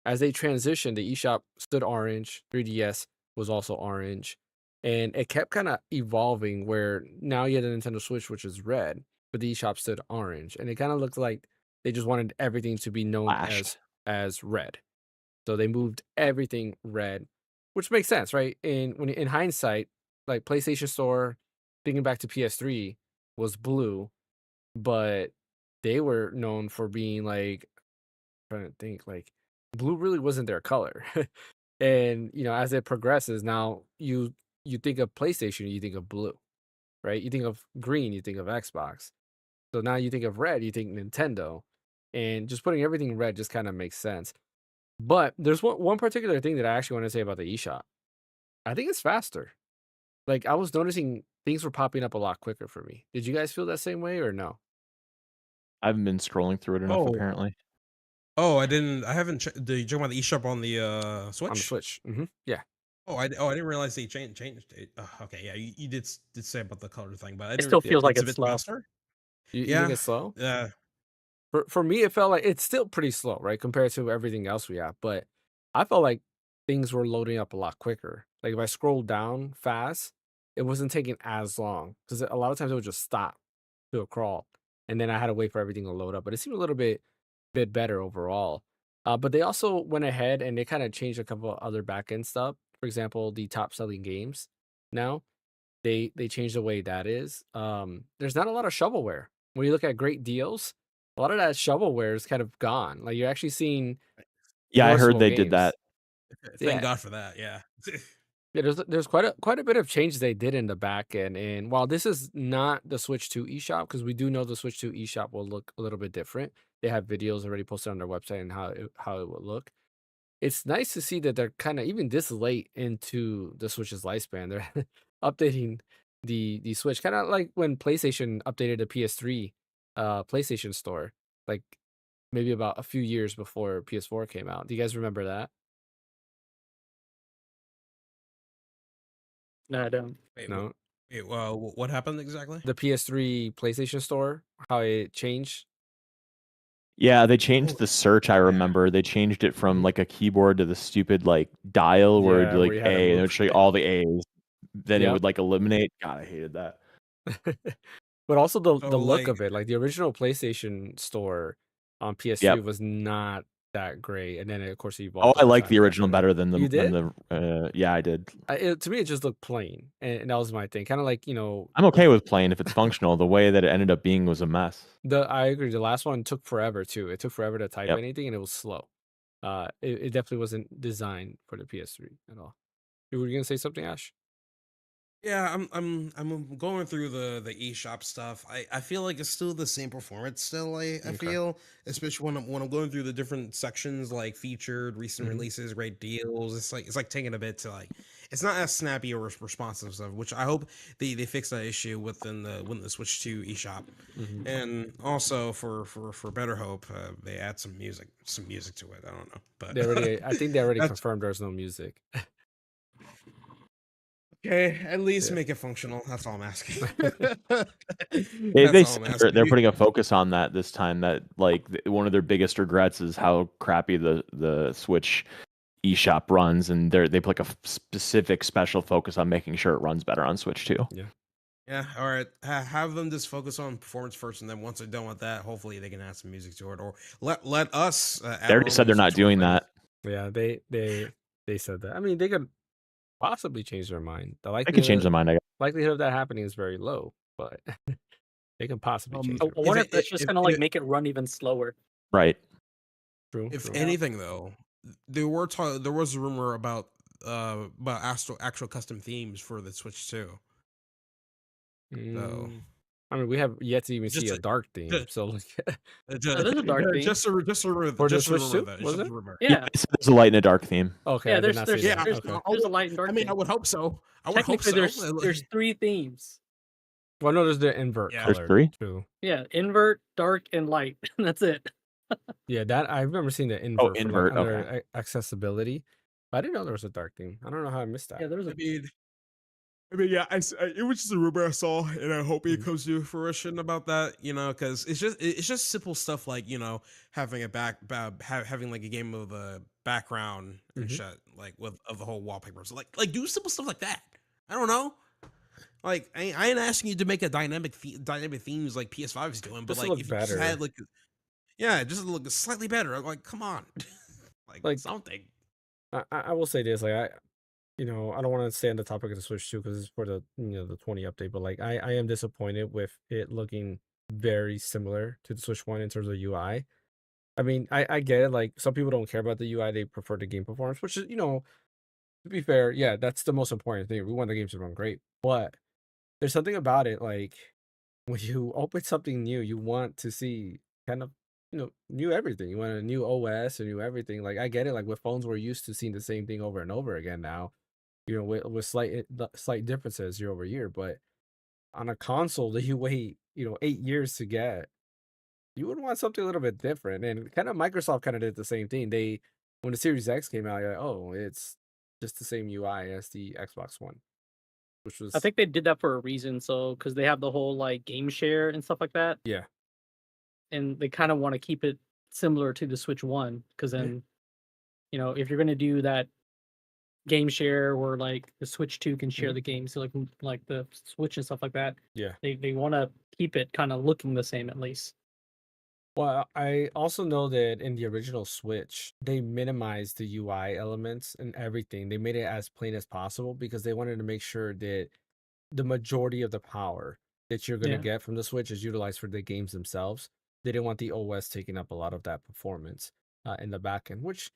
As they transitioned, the eShop stood orange. 3DS was also orange. And it kept kind of evolving where now you had the Nintendo Switch, which is red, but the eShop stood orange. And it kind of looked like they just wanted everything to be known
Flashed.
as red. So they moved everything red, which makes sense, right? In hindsight, like PlayStation Store, thinking back to PS3, was blue, but they were known for being like, trying to think, like blue really wasn't their color. And as it progresses, now you think of PlayStation, you think of blue, right? You think of green, you think of Xbox. So now you think of red, you think Nintendo. And just putting everything red just kind of makes sense. But there's one particular thing that I actually want to say about the eShop. I think it's faster. Like I was noticing things were popping up a lot quicker for me. Did you guys feel that same way or no?
I haven't been scrolling through it enough,
Oh,
apparently.
I didn't. I haven't. Did you talk about the eShop on the Switch?
On the Switch. Yeah.
I didn't realize they changed it. Okay, yeah, you did say about the color thing, but I
It
didn't.
still feels like
It's a
it's
bit
slow.
faster.
You think
Yeah,
it's slow?
yeah.
For me, it felt like it's still pretty slow, right, compared to everything else we have. But I felt like things were loading up a lot quicker. Like if I scrolled down fast, it wasn't taking as long because a lot of times it would just stop to a crawl, and then I had to wait for everything to load up. But it seemed a little bit better overall. But they also went ahead and they kind of changed a couple of other back end stuff. For example, the top selling games now they changed the way that is. There's not a lot of shovelware. When you look at great deals, a lot of that shovelware is kind of gone. Like you're actually seeing
Yeah, I
more
heard
slow
they did
games.
that.
Thank
Yeah.
God for that. Yeah.
Yeah, there's quite a bit of change they did in the back end. And while this is not the Switch 2 eShop, because we do know the Switch 2 eShop will look a little bit different. They have videos already posted on their website and how it will look. It's nice to see that they're kind of even this late into the Switch's lifespan. They're updating the Switch, kind of like when PlayStation updated the PS3 PlayStation Store, like maybe about a few years before PS4 came out. Do you guys remember that?
No, I don't.
Wait,
No,
what happened exactly?
the PS3 PlayStation Store, how it changed.
Yeah, they
Oh,
changed the search, I
yeah.
remember. They changed it from
Mhm.
like a keyboard to the stupid like dial where it'd
Yeah,
be
where
like
you had to
A and it
move.
would show you all the A's. Then it
Yep.
would like eliminate. God, I hated that.
But also the
So
look
like,
of it, like the original PlayStation Store on PS3
Yep.
was not that great, and then of course it
Oh,
evolved
I
over
like
time.
the original better than
You did?
yeah, I did.
To me, it just looked plain, and that was my thing. Kind of like
I'm okay with plain if it's functional. The way that it ended up being was a mess.
I agree. The last one took forever too. It took forever to type
Yep.
anything, and it was slow. It definitely wasn't designed for the PS3 at all. You were gonna say something, Ash?
yeah, I'm going through the eShop stuff. I feel like it's still the same performance. Still, I
Okay.
feel, especially when I'm going through the different sections like featured, recent
Mhm.
releases, great deals. It's like taking a bit to like. It's not as snappy or responsive stuff, which I hope they fix that issue within the Switch 2 eShop.
Mhm.
And also for better hope, they add some music to it. I don't know, but
I think they already
that's
confirmed there's no music.
okay. At least
Yeah.
make it functional. That's all I'm asking.
They
That's all
said
I'm asking.
they're putting a focus on that this time. That like one of their biggest regrets is how crappy the Switch eShop runs, and they put like a specific special focus on making sure it runs better on Switch too.
Yeah.
Yeah, all right. Have them just focus on performance first, and then once they're done with that, hopefully they can add some music to it, or let us. Add
They
our
already
own
said they're
music
not
to it,
doing
but
that.
Yeah, they said that. I mean, they could possibly change their mind. The
They could change their mind. I guess.
likelihood of that happening is very low, but they can possibly change
I
their mind.
wonder
if
if that's just gonna like make it run even slower.
Right.
True.
if
True.
anything though, there was a rumor about actual custom themes for the Switch too. So
Mm, I mean, we have yet to even
Just
see a
a,
dark theme.
just,
So like,
there's a dark theme.
just a
for the
just a
Switch
rumor
too,
though. It's
was
just
it?
a rumor.
Yeah,
So there's a light and a dark theme.
Okay,
yeah.
I did not see
Yeah,
that.
There's
Okay.
there's a light and dark.
I mean, I
theme.
would hope so. I would hope
Technically,
so.
there's 3 themes.
Well, no, there's the invert
Yeah.
There's
color
3?
too.
Yeah, invert, dark, and light. That's it.
Yeah, that I remember seeing the invert,
Oh,
for, like,
invert,
under
okay.
accessibility. But I didn't know there was a dark theme. I don't know how I missed that.
Yeah, there's a.
I mean, yeah, it was just a rumor I saw, and I hope it
Mhm.
comes to fruition about that. Because it's just simple stuff like having having like a game of a background and
Mhm.
shit, like with of the whole wallpaper. So like do simple stuff like that. I don't know. Like I ain't asking you to make a dynamic themes like PS5 is doing, but
Just to
like
look
if you just
better.
had like just look slightly better. Like come on,
Like,
something.
I will say this, like I don't want to stay on the topic of the Switch too because it's for the the 20 update, but like I am disappointed with it looking very similar to the Switch One in terms of UI. I mean, I get it. Like some people don't care about the UI; they prefer the game performance, which is to be fair, yeah, that's the most important thing. We want the games to run great, but there's something about it like when you open something new, you want to see kind of new everything. You want a new OS, a new everything. Like I get it. Like with phones, we're used to seeing the same thing over and over again now. With slight differences year over year. But on a console that you wait 8 years to get, you would want something a little bit different. And kind of Microsoft kind of did the same thing. When the Series X came out, you're like, oh, it's just the same UI as the Xbox One, which
I
was
think they did that for a reason. So because they have the whole like game share and stuff like that,
yeah.
and they kind of want to keep it similar to the Switch One. Because
Yeah.
then, if you're gonna do that game share where like the Switch 2 can share
Mhm.
the games, so like the Switch and stuff like that,
Yeah.
they want to keep it kind of looking the same at least.
Well, I also know that in the original Switch, they minimized the UI elements and everything. They made it as plain as possible because they wanted to make sure that the majority of the power that you're going to
Yeah.
get from the Switch is utilized for the games themselves. They didn't want the OS taking up a lot of that performance in the back end, which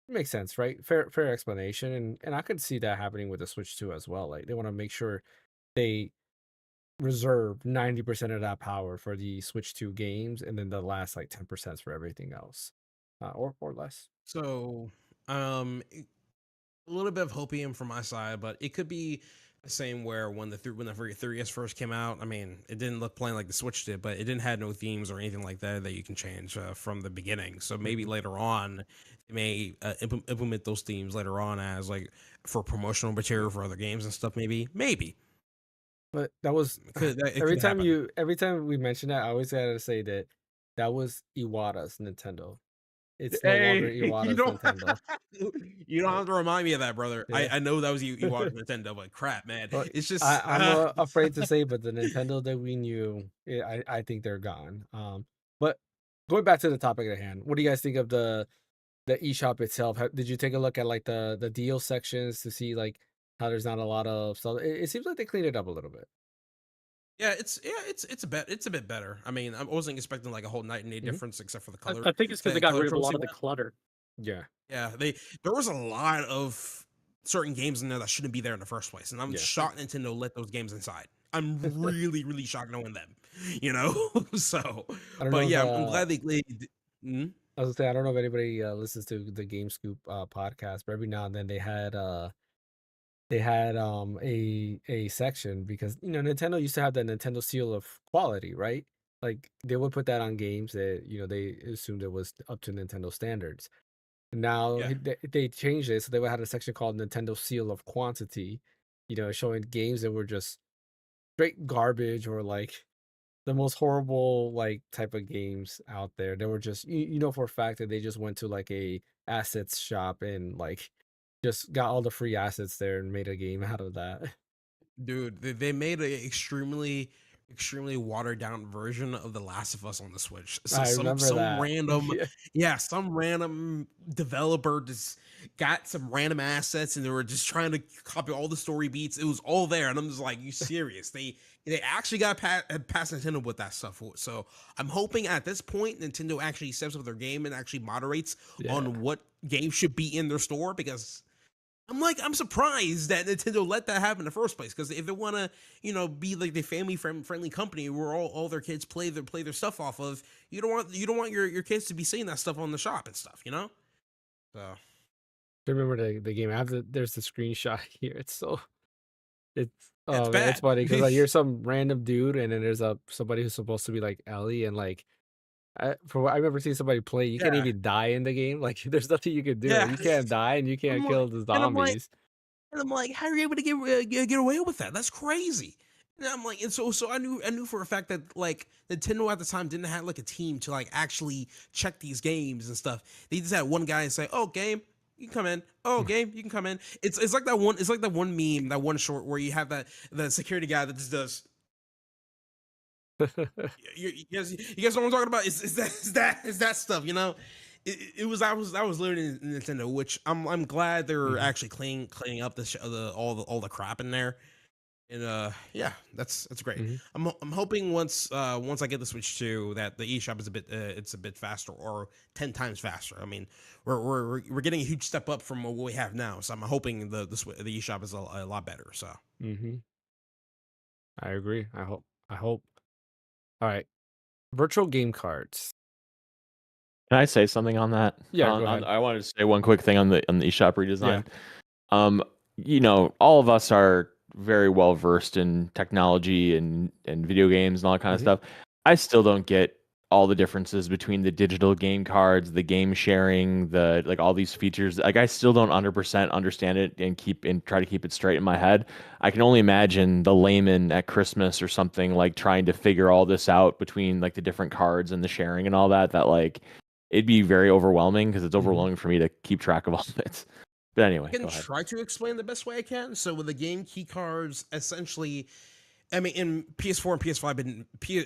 makes sense, right? Fair explanation, and I could see that happening with the Switch too as well. Like they want to make sure they reserve 90% of that power for the Switch 2 games, and then the last like 10% for everything else, or less.
So, a little bit of hopium from my side, but it could be the same where when the 3DS first came out. I mean, it didn't look plain like the Switch did, but it didn't have no themes or anything like that you can change from the beginning. So maybe
Mhm.
later on, they may implement those themes later on as like for promotional material for other games and stuff. Maybe
But that was
it
every
could
time
happen.
every time we mention that, I always gotta say that that was Iwata's Nintendo. It's no longer
Hey,
Iwata's Nintendo.
you don't
Like,
have to remind me of that, brother.
yeah.
I know that was you watched Nintendo, but crap, man,
Well,
it's just
I'm afraid to say, but the Nintendo that we knew, I think they're gone. But going back to the topic at hand, what do you guys think of the eShop itself? Did you take a look at like the deal sections to see like how there's not a lot of stuff? It seems like they cleaned it up a little bit.
it's a bit better. I mean, I wasn't expecting like a whole night and day
Mhm.
difference except for the
I,
color.
I think it's because they got rid of a lot of the
went.
clutter.
Yeah,
Yeah, there was a lot of certain games in there that shouldn't be there in the first place, and I'm
yeah.
shocked Nintendo let those games inside. I'm really shocked knowing them, So,
I don't know
but
if
yeah, I'm glad they. Mhm.
I was gonna say I don't know if anybody listens to the Game Scoop podcast, but every now and then they had a section because Nintendo used to have the Nintendo seal of quality, right? Like they would put that on games that they assumed it was up to Nintendo standards. Now
Yeah.
they changed it, so they would have a section called Nintendo seal of quantity, showing games that were just straight garbage or like the most horrible like type of games out there. They were just for a fact that they just went to like a assets shop and like just got all the free assets there and made a game out of that.
Dude, they made a extremely watered down version of The Last of Us on the Switch. So
I remember
some
that.
random
Yeah.
some random developer just got some random assets and they were just trying to copy all the story beats. It was all there, and I'm just like, you serious? They actually got past Nintendo with that stuff. So I'm hoping at this point Nintendo actually steps up their game and actually moderates
Yeah.
on what games should be in their store, because I'm surprised that Nintendo let that happen in the first place. Because if they want to, be like the family friendly company where all their kids play their stuff off of, you don't want your kids to be seeing that stuff on the shop and stuff. So
I remember the game. There's the screenshot here. It's
yeah, it's
oh man, it's
bad.
funny because like you're some random dude, and then there's somebody who's supposed to be like Ellie, and like from what I remember seeing somebody play, you can't
Yeah,
even die in the game. Like there's nothing you can do. Like,
yeah.
you can't die, and you
I'm
can't
like,
kill the
and I'm like,
zombies.
how are you able to get away with that? That's crazy. And I'm like, and so I knew for a fact that like Nintendo at the time didn't have like a team to like actually check these games and stuff. They just had one guy and say, "Oh, game, you can come in. Oh, game, you can come in." It's like that one. It's like that one meme, that one short where you have the security guy that just does. You guys know what I'm talking about? Is that stuff? It was I was learning Nintendo, which I'm glad they're
Mhm.
actually cleaning up all the crap in there. And yeah, that's great.
Mhm.
I'm hoping once I get the Switch 2 that the eShop is it's a bit faster, or 10 times faster. I mean, we're getting a huge step up from what we have now, so I'm hoping the eShop is a lot better. So
Mhm. I agree. I hope. All right. Virtual game cards.
Can I say something on that?
Yeah, go ahead.
I wanted to say one quick thing on the eShop
Yeah.
redesign. All of us are very well versed in technology and video games and all that kind of
Mhm.
stuff. I still don't get all the differences between the digital game cards, the game sharing, the like all these features. Like I still don't 100% understand it and try to keep it straight in my head. I can only imagine the layman at Christmas or something like trying to figure all this out between like the different cards and the sharing and all that like it'd be very overwhelming because it's
Mhm.
overwhelming for me to keep track of all of it. But
I
anyway,
can
go ahead.
try to explain the best way I can. So with the game key cards, essentially, I mean, in PS4 and PS5,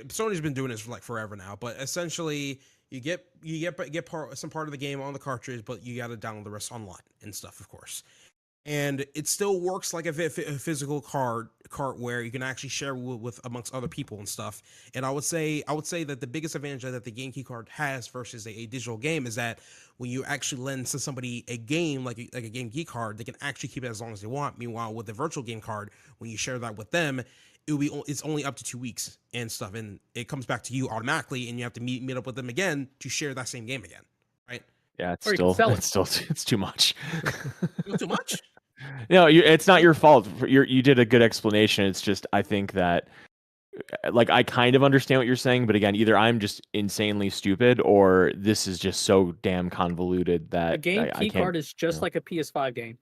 Sony's been doing this for like forever now. But essentially, you get some part of the game on the cartridge, but you got to download the rest online and stuff, of course. And it still works like a physical cart where you can actually share with amongst other people and stuff. And I would say that the biggest advantage that the game key card has versus a digital game is that when you actually lend to somebody a game like a game key card, they can actually keep it as long as they want. Meanwhile, with the virtual game card, when you share that with them, it's only up to 2 weeks and stuff, and it comes back to you automatically, and you have to meet up with them again to share that same game again, right?
Yeah,
Or you can sell it.
it's too much.
Too much.
No, it's not your fault. You did a good explanation. It's just I think that like I kind of understand what you're saying, but again, either I'm just insanely stupid or this is just so damn convoluted
A
that
game
I
key
can't.
card is just
yeah.
like a PS5 game.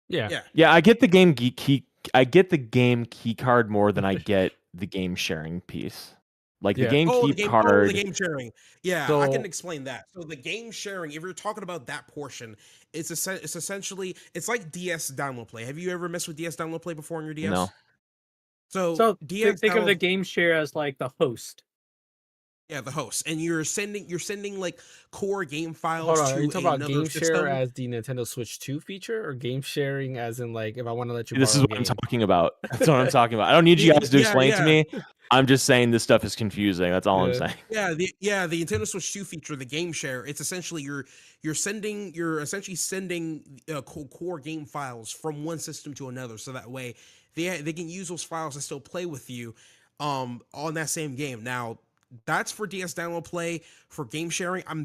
Yeah.
Yeah.
Yeah, I get the game key. I get the game key card more than I get the game sharing piece. Like the
Yeah.
game
Oh,
key
the
card.
game sharing. Yeah, I can
So
explain that. So the game sharing, if you're talking about that portion, it's essentially it's like DS download play. Have you ever messed with DS download play before on your DS?
No.
So
So
DS
think of the
download,
game share as like the host.
yeah, the host, and you're sending like core game
hold
files
on. Are you
to
talking about
another
game share
system.
as the Nintendo Switch 2 feature, or game sharing as in like if I want to let you
This is
borrow a
what I'm
game?
talking about. That's what I'm talking about. I don't need you guys to
Yeah,
explain it to
yeah.
me. I'm just saying this stuff is confusing. That's all I'm
Yeah.
saying.
The Nintendo Switch 2 feature, the game share. It's essentially you're essentially sending core game files from one system to another, so that way they can use those files and still play with you, on that same game. Now that's for DS download play. For game sharing, I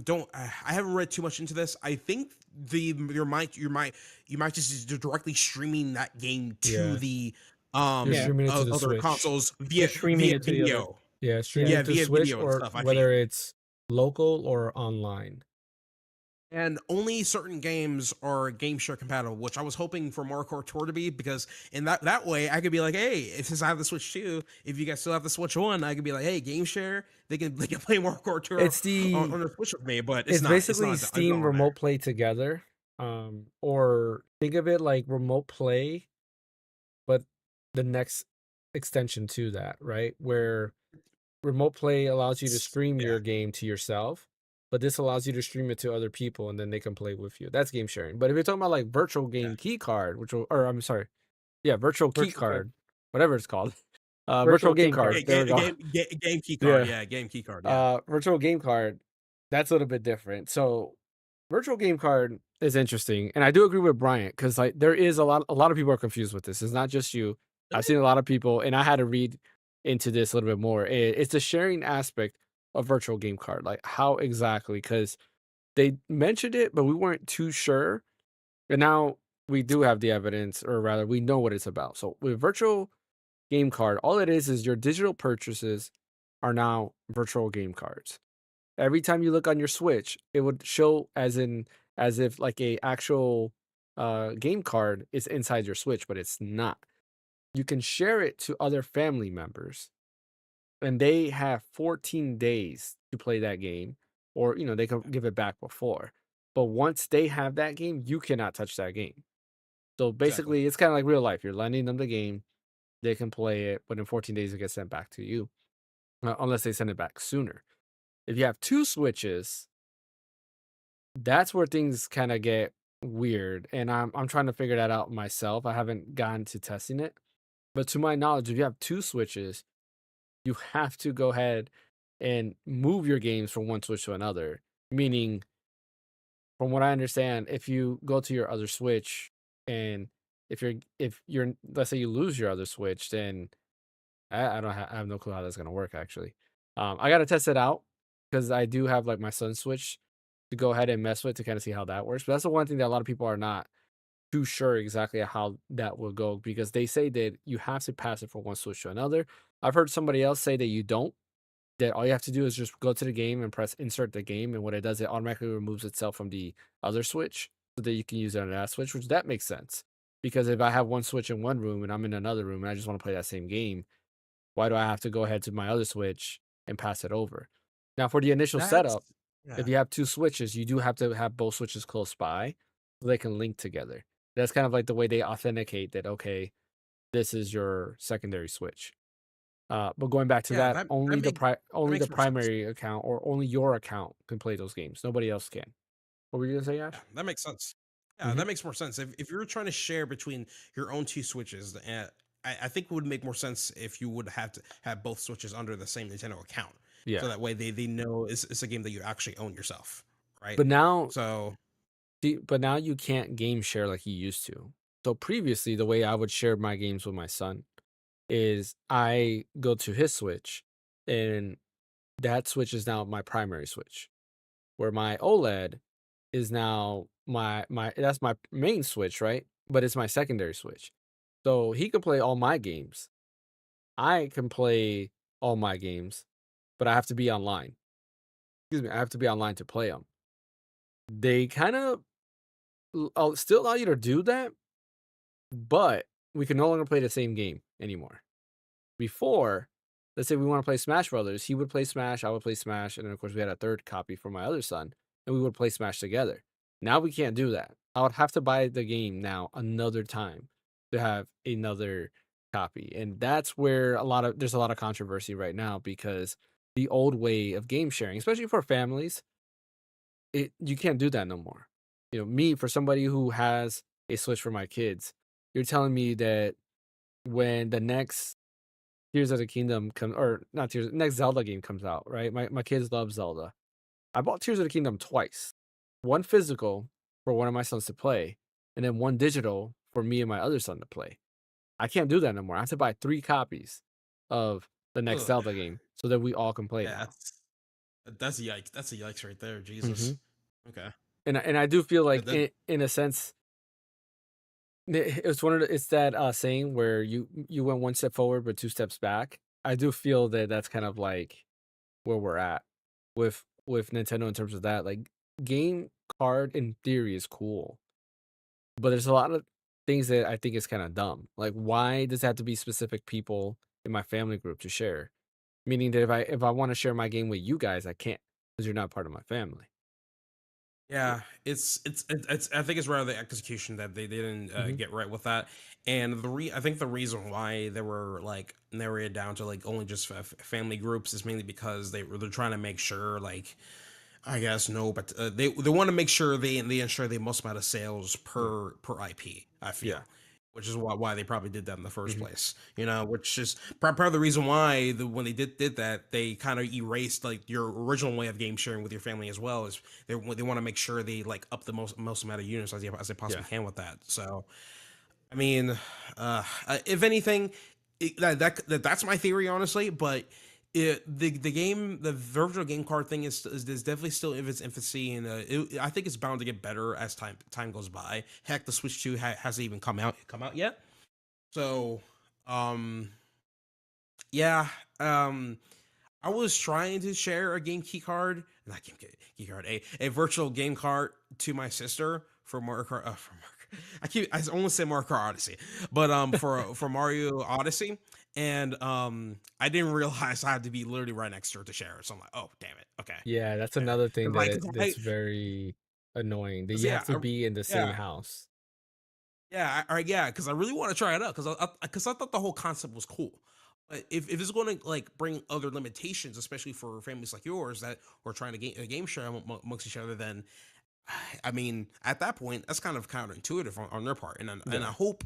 haven't read too much into this. I think you might just directly streaming that game to
Yeah.
the
You're
Yeah.
streaming it to the
other
Switch.
consoles
You're
via
streaming it to the other.
video.
Yeah, streaming
Yeah.
it to
Via
Switch,
video and
or
stuff, I
whether
feel.
it's local or online.
And only certain games are game share compatible, which I was hoping for Mario Kart Tour to be, because in that way I could be like, hey, since I have the Switch 2, if you guys still have the Switch 1, I could be like, hey, game share, they can play Mario Kart Tour
It's the
on the Switch with me, but
it's basically
it's
Steam
not on there.
Remote Play together. Or think of it like Remote Play, but the next extension to that, right? Where Remote Play allows you to stream
Yeah.
your game to yourself, but this allows you to stream it to other people and then they can play with you. That's game sharing. But if you're talking about like virtual game key card, I'm sorry, virtual key
Virtual card.
card, whatever it's called, virtual
Virtual
game
game
card.
card.
There we go.
Game key card,
Yeah.
game key card, yeah.
Virtual game card, that's a little bit different. So, virtual game card, is interesting, and I do agree with Bryant because like there is a lot of people are confused with this. It's not just you. I've seen a lot of people, and I had to read into this a little bit more. It's the sharing aspect of virtual game card, like how exactly? Because they mentioned it, but we weren't too sure. And now we do have the evidence, or rather, we know what it's about. So with virtual game card, all it is your digital purchases are now virtual game cards. Every time you look on your Switch, it would show as if like a actual game card is inside your Switch, but it's not. You can share it to other family members, and they have 14 days to play that game, or they can give it back before. But once they have that game, you cannot touch that game. So
Exactly.
basically, it's kind of like real life. You're lending them the game, they can play it, but in 14 days it gets sent back to you, unless they send it back sooner. If you have two Switches, that's where things kind of get weird, and I'm trying to figure that out myself. I haven't gotten to testing it, but to my knowledge, if you have two Switches, you have to go ahead and move your games from one Switch to another. Meaning, from what I understand, if you go to your other Switch, and if you're let's say you lose your other Switch, then I have no clue how that's gonna work actually. I gotta test it out because I do have like my son's Switch to go ahead and mess with to kind of see how that works. But that's the one thing that a lot of people are not too sure exactly how that will go because they say that you have to pass it from one Switch to another. I've heard somebody else say that you don't. That all you have to do is just go to the game and press insert the game, and what it does, it automatically removes itself from the other Switch so that you can use it on that Switch, which that makes sense. Because if I have one Switch in one room and I'm in another room and I just want to play that same game, why do I have to go ahead to my other Switch and pass it over? Now, for the initial
That's
setup,
yeah.
if you have two Switches, you do have to have both Switches close by so they can link together. That's kind of like the way they authenticate that, okay, this is your secondary Switch. But going back to
Yeah,
that,
that
only
that
only the
makes more sense.
primary account or only your account can play those games. Nobody else can. What were you gonna say,
Yeah,
Ash?
that makes sense. Yeah,
Hmm.
that makes more sense. If you're trying to share between your own two Switches, I think it would make more sense if you would have to have both Switches under the same Nintendo account.
Yeah.
So that way they know it's a game that you actually own yourself, right?
But now,
So
but now you can't game share like you used to. So previously, the way I would share my games with my son is I go to his Switch, and that Switch is now my primary Switch. Where my OLED is now my that's my main Switch, right? But it's my secondary Switch. So he can play all my games. I can play all my games, but I have to be online. Excuse me, I have to be online to play them. They kind of still allow you to do that, but we can no longer play the same game anymore. Before, let's say we want to play Smash Brothers, he would play Smash, I would play Smash, and then of course we had a third copy for my other son, and we would play Smash together. Now we can't do that. I would have to buy the game now another time to have another copy. And that's where there's a lot of controversy right now because the old way of game sharing, especially for families, you can't do that no more. Me for somebody who has a Switch for my kids, you're telling me that when the next Tears of the Kingdom comes, or not Tears, next Zelda game comes out, right? My kids love Zelda. I bought Tears of the Kingdom twice. One physical for one of my sons to play, and then one digital for me and my other son to play. I can't do that no more. I have to buy 3 copies of the next
ugh,
Zelda game so that we all can play
yeah,
now.
that's a yikes. That's a yikes right there. Jesus.
Mhm.
Okay.
And I do feel like
That
in a sense it's that saying where you went one step forward but 2 steps back. I do feel that that's kind of like where we're at with Nintendo in terms of that. Like game card in theory is cool, but there's a lot of things that I think is kind of dumb. Like why does it have to be specific people in my family group to share? Meaning that if I want to share my game with you guys, I can't because you're not part of my family.
Yeah, it's I think it's rather the execution that they didn't
Hmm.
get right with that, and I think the reason why they were like narrowed it down to like only just family groups is mainly because they're trying to make sure like I guess no, but they want to make sure they ensure the most amount of sales
Yeah.
per IP. I
Yeah.
feel, which is why they probably did that in the first
Mhm.
place. Which is part of the reason why when they did that, they kind of erased like your original way of game sharing with your family as well. Is they want to make sure they like up the most amount of units as they possibly
Yeah.
can with that. So I mean, if anything, that's my theory, honestly. But the virtual game card thing is definitely still in its infancy, and I think it's bound to get better as time goes by. Heck, the Switch 2 hasn't even come out yet. So, um, yeah, I was trying to share a game key card, not game key card, a virtual game card to my sister for Mario Kart. For Mario, I almost said Mario Kart Odyssey, but for Mario Odyssey, and I didn't realize I had to be literally right next to her to share it. So I'm like, oh damn it, okay,
Yeah, that's
yeah,
another thing
like
that's very annoying, that
'cause,
you
yeah,
have to be in the same
yeah.
house.
Yeah, because I really want to try it out because I thought the whole concept was cool. But if it's going to like bring other limitations, especially for families like yours that are trying to game share amongst each other, then I mean, at that point, that's kind of counterintuitive on their part, and I
Yeah.
hope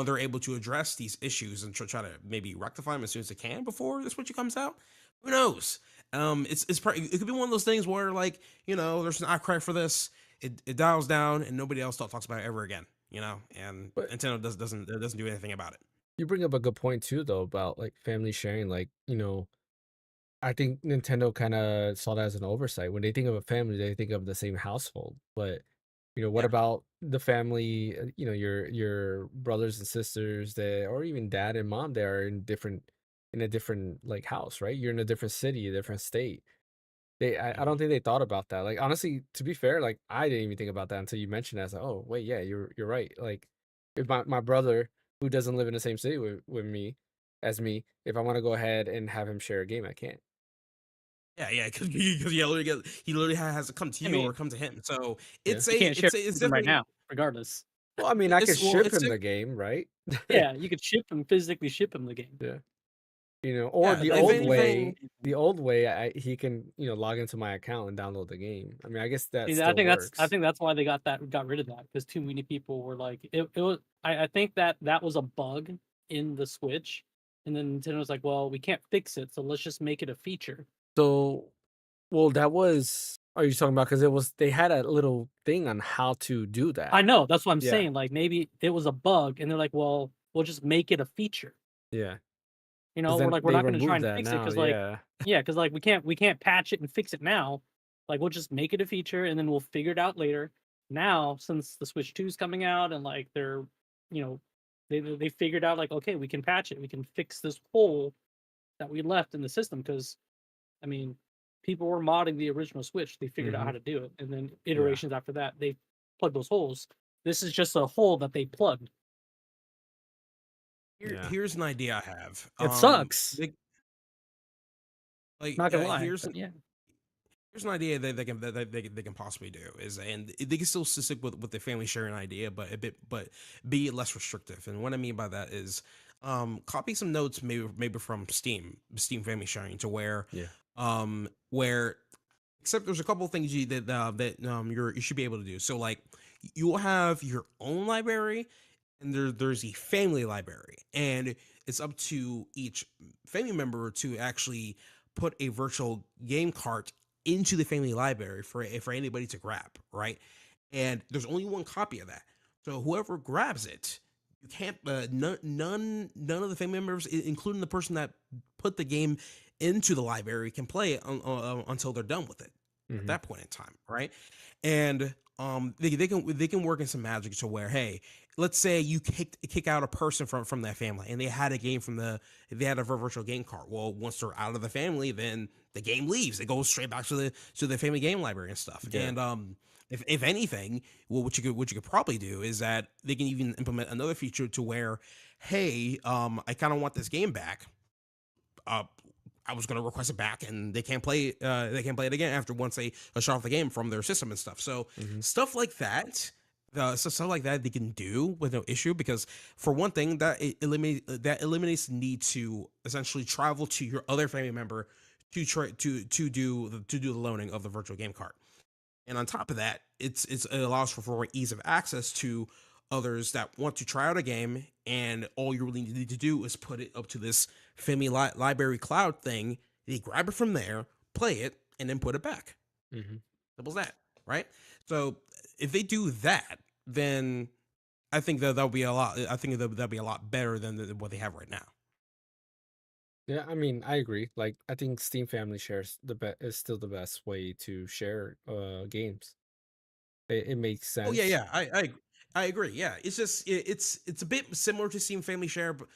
they're able to address these issues and try to maybe rectify them as soon as they can before the Switch comes out. Who knows? It's probably, it could be one of those things where like there's an outcry for this, it dials down, and nobody else talks about it ever again. And
But
Nintendo doesn't do anything about it.
you bring up a good point too, though, about like family sharing. Like, I think Nintendo kind of saw that as an oversight. When they think of a family, they think of the same household. But what
Yeah,
about the family? Your brothers and sisters that, or even dad and mom, that are in a different like house, right? You're in a different city, a different state. I
mhm.
don't think they thought about that. Like, honestly, to be fair, like I didn't even think about that until you mentioned it. I was like, oh wait, yeah, you're right. Like, if my brother, who doesn't live in the same city with me as me, if I want to go ahead and have him share a game, I can't.
Yeah, because he literally has to come to
I
you or
mean,
come to him. So
Yeah.
you can't share
it's
with them right
definitely
now, regardless.
Well, I mean, I could ship
it's
him the game, right?
Yeah, you could physically ship him the game.
Yeah. Or
yeah.
the
If
old
anything,
way, he can, log into my account and download the game. I mean, I guess that
See,
still
I
works.
think that's why they got rid of that, because too many people were like, it was. I think that was a bug in the Switch, and then Nintendo was like, well, we can't fix it, so let's just make it a feature.
So, well, are you talking about, because they had a little thing on how to do
I
that?
know, that's what I'm
Yeah.
saying. Like maybe it was a bug, and they're like, well, we'll just make it a feature.
Yeah.
You
Because
know, we're
then
like, we're
they
not going to try
removed
and
that
fix it
now.
because, like,
Yeah.
yeah, because like we can't patch it and fix it now. Like we'll just make it a feature and then we'll figure it out later. Now, since the Switch 2 is coming out and like they're, you know, they figured out like, okay, we can patch it, we can fix this hole that we left in the system. Because I mean, people were modding the original Switch, they figured out
Hmm.
how to do it, and then
Yeah.
iterations after that, they plugged those holes. This is just a hole that they plugged.
Yeah.
here's an idea I have.
It sucks. Not gonna lie,
Here's
but yeah.
an idea that they can possibly do is, and they can still stick with the family sharing idea, but be less restrictive. And what I mean by that is, copy some notes maybe from Steam family sharing to
Yeah.
where except there's a couple of things you should be able to do. So like you will have your own library, and there's a family library, and it's up to each family member to actually put a virtual game cart into the family library for anybody to grab, right? And there's only one copy of that, so whoever grabs it, you can't none of the family members, including the person that put the game into the library, can play it until they're done with it at
Hmm.
that point in time, right? And they can work in some magic to where, hey, let's say you kick out a person from that family, and they had a game they had a virtual game cart. Well, once they're out of the family, then the game leaves. It goes straight back to the family game library and stuff.
Yeah.
And if anything, well, what you could probably do is that they can even implement another feature to where, hey, I kind of want this game back. uh, I was going to request it back, and they can't play. They can't play it again after once they shut off the game from their system and stuff. So
Hmm.
stuff like that, stuff like that, they can do with no issue, because for one thing, that eliminates the need to essentially travel to your other family member to try to do the loaning of the virtual game cart. And on top of that, it allows for ease of access to others that want to try out a game, and all you really need to do is put it up to this Family Library Cloud thing. You grab it from there, play it, and then put it back.
Hmm.
Simple as that, right? So if they do that, then I think that'll be a lot. I think that'll be a lot better than what they have right now.
Yeah, I mean, I agree. Like, I think Steam Family Shares is still the best way to share games. It makes
Oh yeah,
sense.
yeah. I agree. Yeah, it's just it's a bit similar to Steam Family Share, but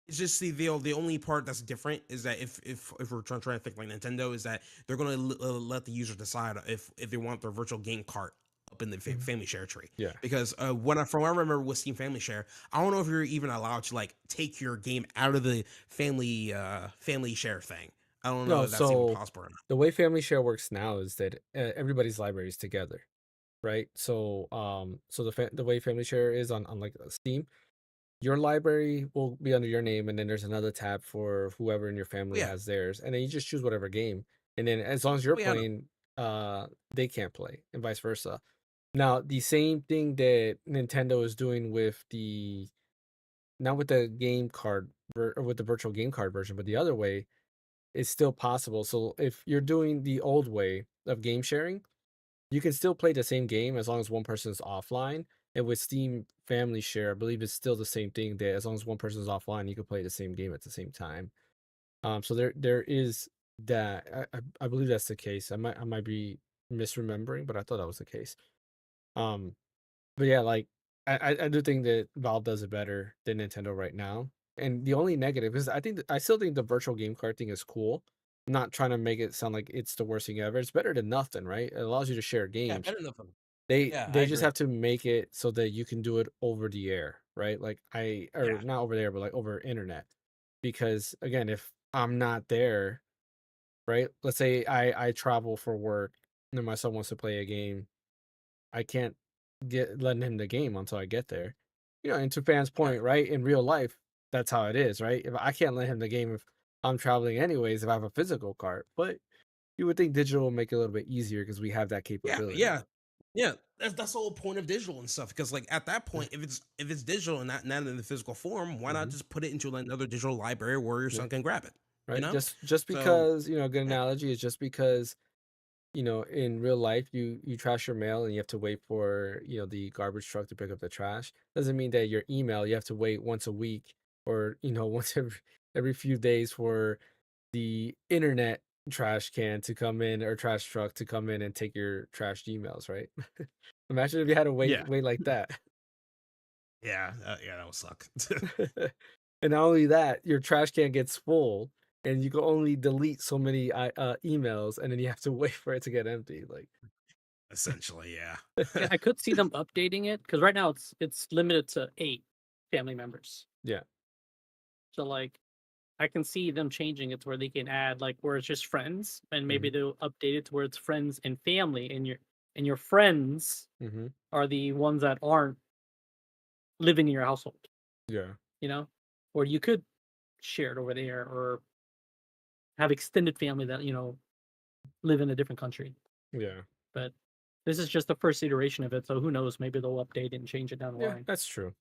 it's just the only part that's different is that if we're trying to think like Nintendo, is that they're gonna let the user decide if they want their virtual game cart up in the
Mhm.
Family Share tree.
Yeah.
Because from what I remember with Steam Family Share, I don't know if you're even allowed to like take your game out of the Family Share thing. I don't know
No,
if that's even
so
possible or not.
the way Family Share works now is that everybody's library is together, right? So so the way Family Share is on like Steam, your library will be under your name, and then there's another tab for whoever in your
Oh,
family
yeah.
has theirs, and then you just choose whatever game, and then as long as you're
Oh, yeah. I know.
playing, they can't play, and vice versa. Now, the same thing that Nintendo is doing with the not with the game card or with the virtual game card version, but the other way is still possible. So if you're doing the old way of game sharing, you can still play the same game as long as one person is offline. And with Steam Family Share, I believe it's still the same thing that as long as one person is offline, you can play the same game at the same time. So there is that. I believe that's the case. I might be misremembering, but I thought that was the case. Um, but yeah, like I do think that Valve does it better than Nintendo right now. And the only negative is I still think the virtual game card thing is cool. I'm not trying to make it sound like it's the worst thing ever. It's better than nothing, right? It allows you to share
Yeah,
games.
better than nothing.
They
Yeah, I
they just
agree.
have to make it so that you can do it over the air, right? Like
Yeah.
or not over there, but like over internet. Because again, if I'm not there, right? Let's say I travel for work and my son wants to play a game. I can't get letting him the game until I get there. And to Fan's
Yeah.
point, right? In real life, that's how it is, right? If I can't let him the game if I'm traveling anyways, if I have a physical card. But you would think digital will make it a little bit easier because we have that
Yeah,
capability.
yeah, yeah. That's the whole point of digital and stuff. Because like at that point, if it's digital and not in the physical form, why not
Hmm.
just put it into another digital library where your
Yeah.
son can grab it? You
Right.
know.
Just
So
because, a good
yeah,
analogy is just because, in real life you trash your mail and you have to wait for, the garbage truck to pick up the trash. Doesn't mean that your email you have to wait once a week or, once every few days for the internet trash can to come in or trash truck to come in and take your trashed emails, right? Imagine if you had to
yeah,
wait like that.
yeah. That would suck.
And not only that, your trash can gets full and you can only delete so many emails and then you have to wait for it to get empty. Like,
Essentially, yeah.
Yeah, I could see them updating it because right now it's limited to 8 family members.
yeah.
So like, I can see them changing it to where they can add like where it's just friends, and maybe they'll update it to where it's friends and family, and your friends
Mm-hmm.
are the ones that aren't living in your household.
Yeah.
You know, or you could share it over there, or have extended family that live in a different country.
Yeah.
But this is just the first iteration of it, so who knows? Maybe they'll update it and change it down the
Yeah,
line.
that's true.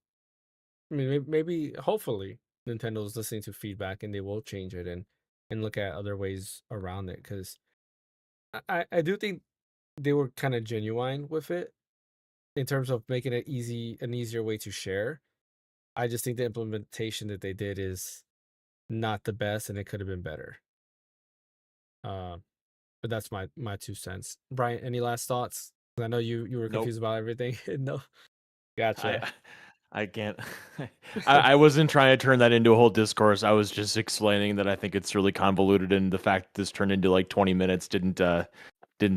I mean, maybe hopefully Nintendo's listening to feedback and they will change it and look at other ways around it because I do think they were kind of genuine with it in terms of making it an easier way to share. I just think the implementation that they did is not the best and it could have been better. Uh, but that's my 2 cents. Brian, any last thoughts? 'Cause I know you were
Nope.
confused about everything. No, gotcha.
I can't. I wasn't trying to turn that into a whole discourse. I was just explaining that I think it's really convoluted, and the fact that this turned into like 20 minutes didn't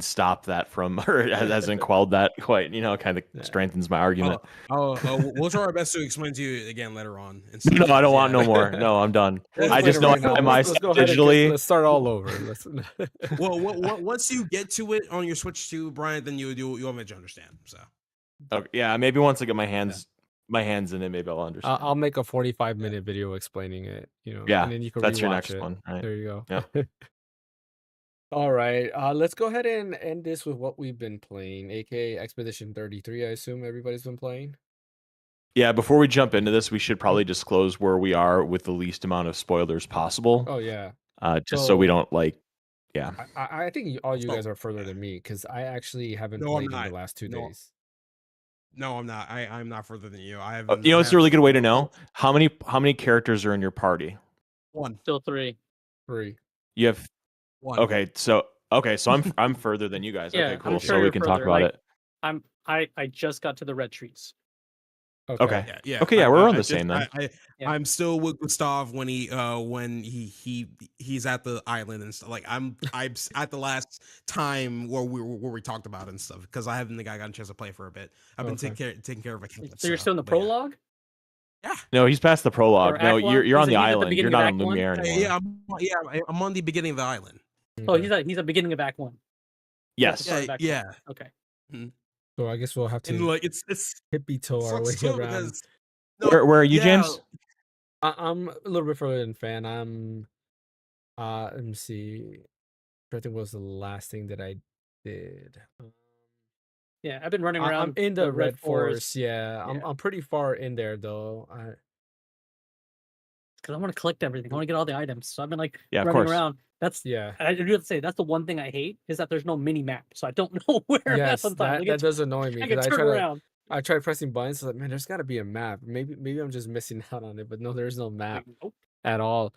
stop that from, or hasn't quelled that quite. Kind of
Yeah.
strengthens my argument.
We'll try our best to explain to you again later on. And
No,
stuff,
I don't
'cause,
want
yeah.
no more. No, I'm done.
We'll
I
explain
just
it
know
right
I
now.
buy my
Let's
stuff
go ahead and
digitally.
let's start all over. Let's
Well, once you get to it on your Switch 2, Brian, then you'll eventually understand. So
Okay, yeah, maybe once I get my hands in it, maybe I'll understand.
I'll make a
yeah.
45-minute video explaining it,
Yeah,
and then you can
that's your
rewatch
next
it.
one, right?
There you go.
Yep.
All right. Let's go ahead and end this with what we've been playing, aka Expedition 33. I assume everybody's been playing.
Yeah, before we jump into this, we should probably disclose where we are with the least amount of spoilers possible.
Oh yeah.
Just so we
So
don't like, yeah.
I think all you
So-
guys are further than me because I actually haven't
No, I'm
played in the
not.
last 2
No.
days.
No, I'm not. I'm not further than you. I haven't.
You know,
I
it's a really good way to
have
know how many characters are in your party.
one.
Still 3.
3.
You have
One.
okay, so I'm further than you guys.
Yeah,
Okay,
I'm
cool.
sure
So we
you're
can talk
further,
about
like-
it.
I just got to the red trees.
Okay.
Yeah.
Okay, yeah, we're on the same then.
Yeah.
I'm still with Gustav when he's at the island and stuff. Like I'm at the last time where we talked about it and stuff because I haven't gotten a chance to play for a bit. I've been
Okay.
taking care of a kid.
So you're still in the
but yeah.
prologue?
No, he's past the prologue.
Or
No,
Act One?
you're on
He's
the
at the
island. You're
beginning
not
of
on
Act One?
Lumiere anymore.
I'm on the beginning of the island.
Oh,
Okay.
he's at beginning of Act 1.
Yes.
Sorry, back
Yeah.
Okay.
So I guess we'll have
And
to
like it's
hippie toe our way
sucks too
around.
because
Where are you, James?
I'm a little bit further than Fan. I'm let me see. I think was the last thing that I did.
Yeah, I've been running
I'm
around
in the Red Forest. Yeah,
Yeah.
I'm pretty far in there though.
because I want to collect everything. I want to get all the items. So I've been like
Yeah, of
running
course.
around. That's
Yeah.
I do have to say that's the one thing I hate is that there's no mini map, so I don't know where I'm at
Yes,
sometimes.
that does annoy me
I can
because
turn around.
I tried pressing buttons. So like, man, there's got to be a map. Maybe I'm just missing out on it, but no, there's no map
Like, nope.
at all.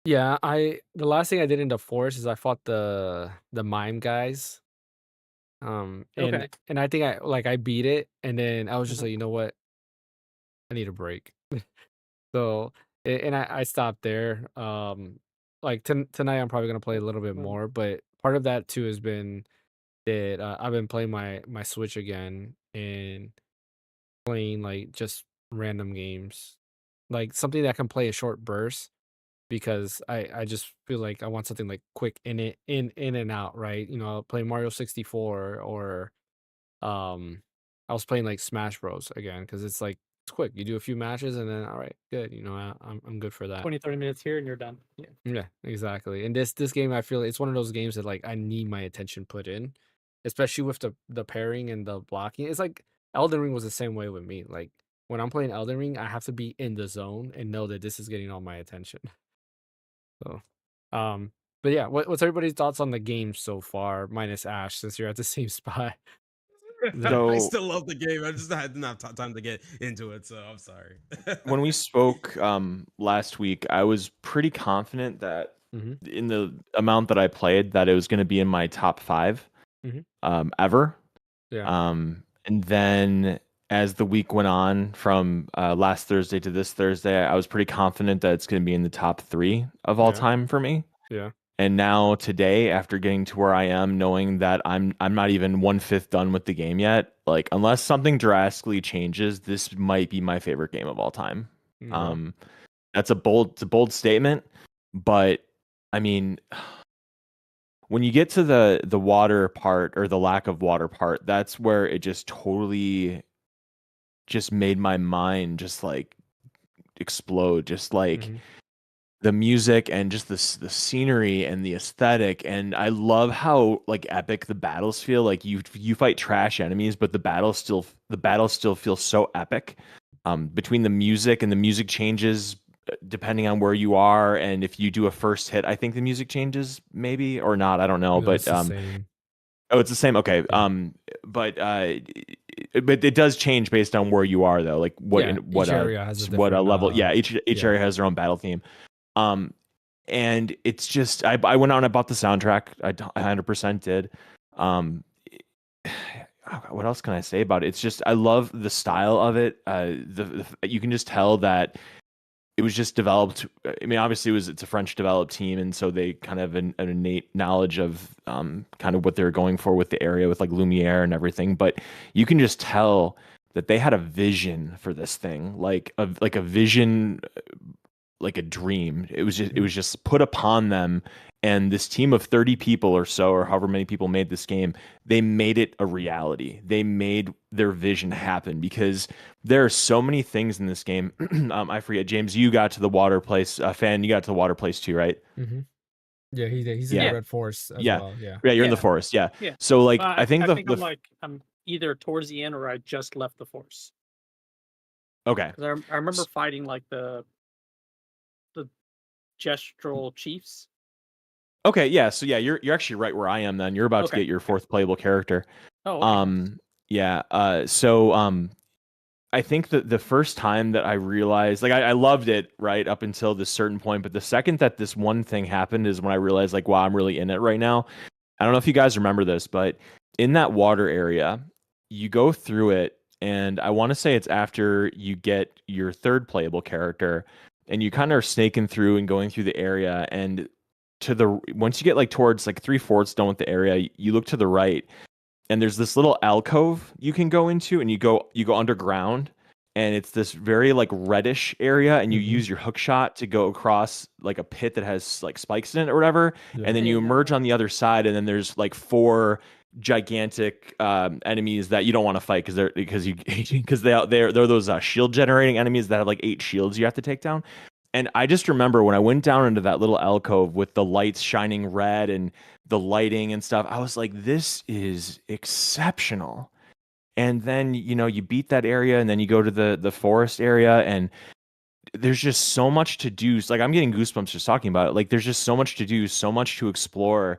Yeah, the last thing I did in the forest is I fought the mime guys. And
Okay.
I think I beat it, and then I was just
Mhm.
like, you know what, I need a break. So and I stopped there. Like tonight I'm probably gonna play a little bit more, but part of that too has been that I've been playing my Switch again and playing like just random games, like something that can play a short burst because I just feel like I want something like quick in and out, right? You know, I'll play Mario 64 or I was playing like Smash Bros again because it's like it's quick. You do a few matches and then all right, good. You know, I'm good for that.
20, 30 minutes here and you're done. Yeah.
Yeah, exactly. And this game, I feel it's one of those games that like I need my attention put in, especially with the pairing and the blocking. It's like Elden Ring was the same way with me. Like when I'm playing Elden Ring, I have to be in the zone and know that this is getting all my attention. So, but yeah, what's everybody's thoughts on the game so far, minus Ash, since you're at the same spot?
I
So-
still love the game. I just didn't have time to get into it, so I'm sorry.
When we spoke last week, I was pretty confident that
Mhm.
in the amount that I played, that it was going to be in my top 5
Mhm.
ever.
Yeah.
And then as the week went on from last Thursday to this Thursday, I was pretty confident that it's going to be in the top 3 of all
Yeah.
time for me.
Yeah.
And now today, after getting to where I am, knowing that I'm not even 1/5 done with the game yet, like unless something drastically changes, this might be my favorite game of all time.
Okay.
That's a bold statement, but I mean, when you get to the water part or the lack of water part, that's where it just totally just made my mind just like explode. Just like
Mhm.
the music and just the scenery and the aesthetic, and I love how like epic the battles feel. Like you fight trash enemies, but the battle still feels so epic. Between the music and the music changes depending on where you are, and if you do a first hit, I think the music changes maybe or not. I don't know,
No,
but
it's the same.
oh, it's the same. Okay,
Yeah.
but it does change based on where you are though. Like what
Yeah,
what
each area has a
what
different,
level? Yeah, each
yeah.
area has their own battle theme. And it's just I went out and I bought the soundtrack. I 100% did. What else can I say about it? It's just I love the style of it. You can just tell that it was just developed. I mean, obviously it's a French developed team, and so they kind of an innate knowledge of kind of what they're going for with the area, with like Lumiere and everything. But you can just tell that they had a vision for this thing, like a vision, like a dream. It was just put upon them, and this team of 30 people or so, or however many people made this game, they made it a reality. They made their vision happen, because there are so many things in this game. I forget, James, you got to the water place. Fan, you got to the water place too, right?
Mm-hmm. Yeah, he's in
Yeah.
the Red Forest as
Yeah.
well. Yeah.
Yeah, you're in the
Yeah.
forest. Yeah.
Yeah.
So like
I
I think
think
the
I'm either towards the end or I just left the force.
Okay.
'Cause I remember fighting like the gestural chiefs.
Okay, yeah. So yeah, you're actually right where I am then. You're about to
Okay.
get your fourth playable character.
Oh, okay.
Yeah. I think that the first time that I realized, like, I loved it right up until this certain point, but the second that this one thing happened is when I realized, like, wow, I'm really in it right now. I don't know if you guys remember this, but in that water area, you go through it, and I want to say it's after you get your third playable character, and you kind of are snaking through and going through the area, and once you get like towards like 3/4 done with the area, you look to the right, and there's this little alcove you can go into, and you go underground, and it's this very like reddish area, and you
Mhm.
use your hook shot to go across like a pit that has like spikes in it or whatever,
Yeah.
and then you emerge on the other side, and then there's like 4 gigantic enemies that you don't want to fight because they're those shield generating enemies that have like 8 shields you have to take down. And I just remember when I went down into that little alcove with the lights shining red and the lighting and stuff, I was like, this is exceptional. And then, you beat that area, and then you go to the forest area, and there's just so much to do. It's like, I'm getting goosebumps just talking about it. Like, there's just so much to do, so much to explore.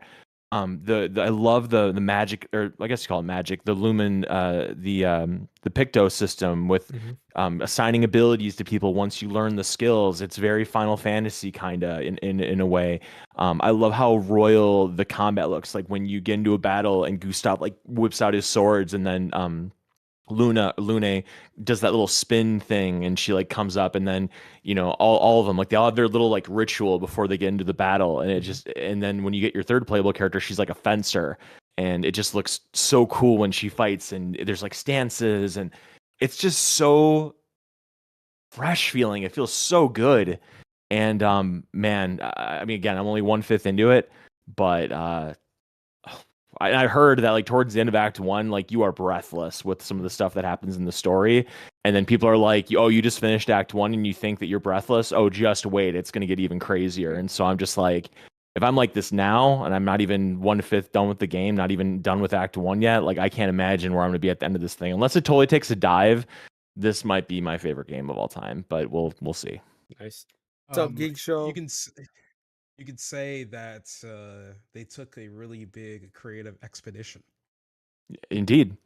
I love the magic, or I guess you call it magic, the lumen, the picto system with
Mhm.
assigning abilities to people once you learn the skills. It's very Final Fantasy kinda in a way. I love how royal the combat looks. Like when you get into a battle and Gustav like whips out his swords, and then Lune does that little spin thing, and she like comes up, and then all of them, like, they all have their little like ritual before they get into the battle, and and then when you get your third playable character, she's like a fencer, and it just looks so cool when she fights, and there's like stances, and it's just so fresh feeling. It feels so good. And man, I mean, again, I'm only 1/5 into it, but I heard that like towards the end of Act 1, like, you are breathless with some of the stuff that happens in the story, and then people are like, "Oh, you just finished Act 1 and you think that you're breathless? Oh, just wait, it's gonna get even crazier." And so I'm just like, if I'm like this now, and I'm not even 1/5 done with the game, not even done with Act 1 yet, like, I can't imagine where I'm gonna be at the end of this thing. Unless it totally takes a dive, this might be my favorite game of all time, but we'll see.
Nice. What's up, Geek
You
Show?
can you could say that they took a really big creative expedition.
Indeed,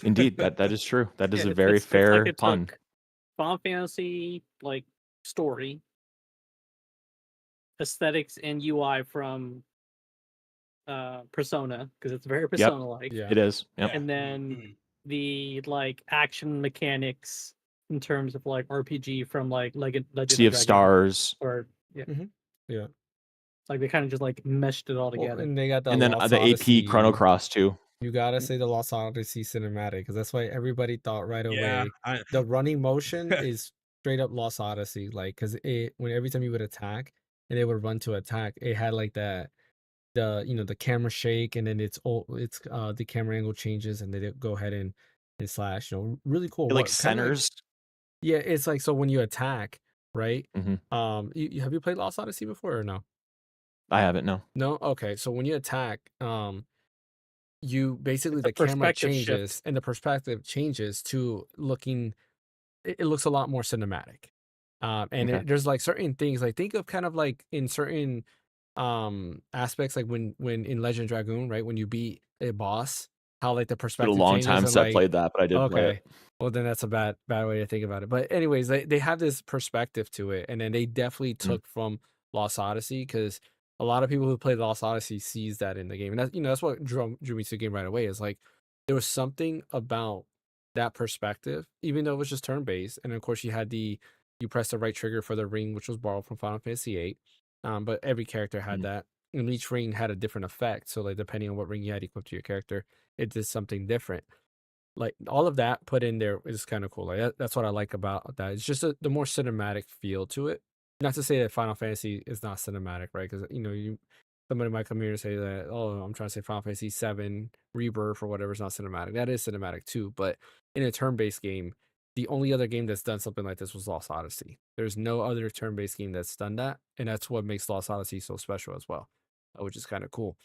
that is true. That is
Yeah,
a very
it's like
fair
it
pun.
took Final Fantasy like story, aesthetics, and UI from Persona, because it's very
Yep,
Persona like,
Yeah.
it is. Yep.
and then the like action mechanics in terms of like RPG from like Legend
Sea
of
of
Dragoon,
Stars.
or yeah,
Yeah.
like they kind of just like meshed it all
Well,
together.
and they got the
And then
Lost
the AP Chrono
Odyssey.
Cross too.
You gotta say the Lost Odyssey cinematic, because that's why everybody thought right
Yeah,
away. The running motion is straight up Lost Odyssey, like, because when every time you would attack and they would run to attack, it had like the camera shake, and then the camera angle changes, and they go ahead and slash. Really cool
It like
work. Kind of like,
centers.
yeah, it's like, so when you attack, right?
Hmm.
Have you played Lost Odyssey before or no?
I haven't. No.
No? Okay. So when you attack, you basically,
It's a
the camera
perspective shift.
changes and the perspective changes to looking, it looks a lot more cinematic. And
Okay.
there's like certain things, like, think of kind of like in certain aspects, like when in Legend Dragoon, right? When you beat a boss, how like the
It's been a
perspective
long
changes,
time
and
since I
like,
played that, but I did play it.
okay, well then that's a bad way to think about it. But anyways, they have this perspective to it, and then they definitely
Mm.
took from Lost Odyssey, because a lot of people who play Lost Odyssey sees that in the game, and that's what drew me to the game right away. Is like, there was something about that perspective, even though it was just turn based, and of course you press the right trigger for the ring, which was borrowed from Final Fantasy VIII. But every character had
Mm.
that, and each ring had a different effect. So like, depending on what ring you had equipped to your character, it did something different. Like, all of that put in there is kind of cool. Like, that's what I like about that. It's just the more cinematic feel to it. Not to say that Final Fantasy is not cinematic, right? Because somebody might come here and say that, oh, I'm trying to say Final Fantasy VII Rebirth or whatever is not cinematic. That is cinematic too, but in a turn-based game, the only other game that's done something like this was Lost Odyssey. There's no other turn-based game that's done that, and that's what makes Lost Odyssey so special as well, which is kind of cool.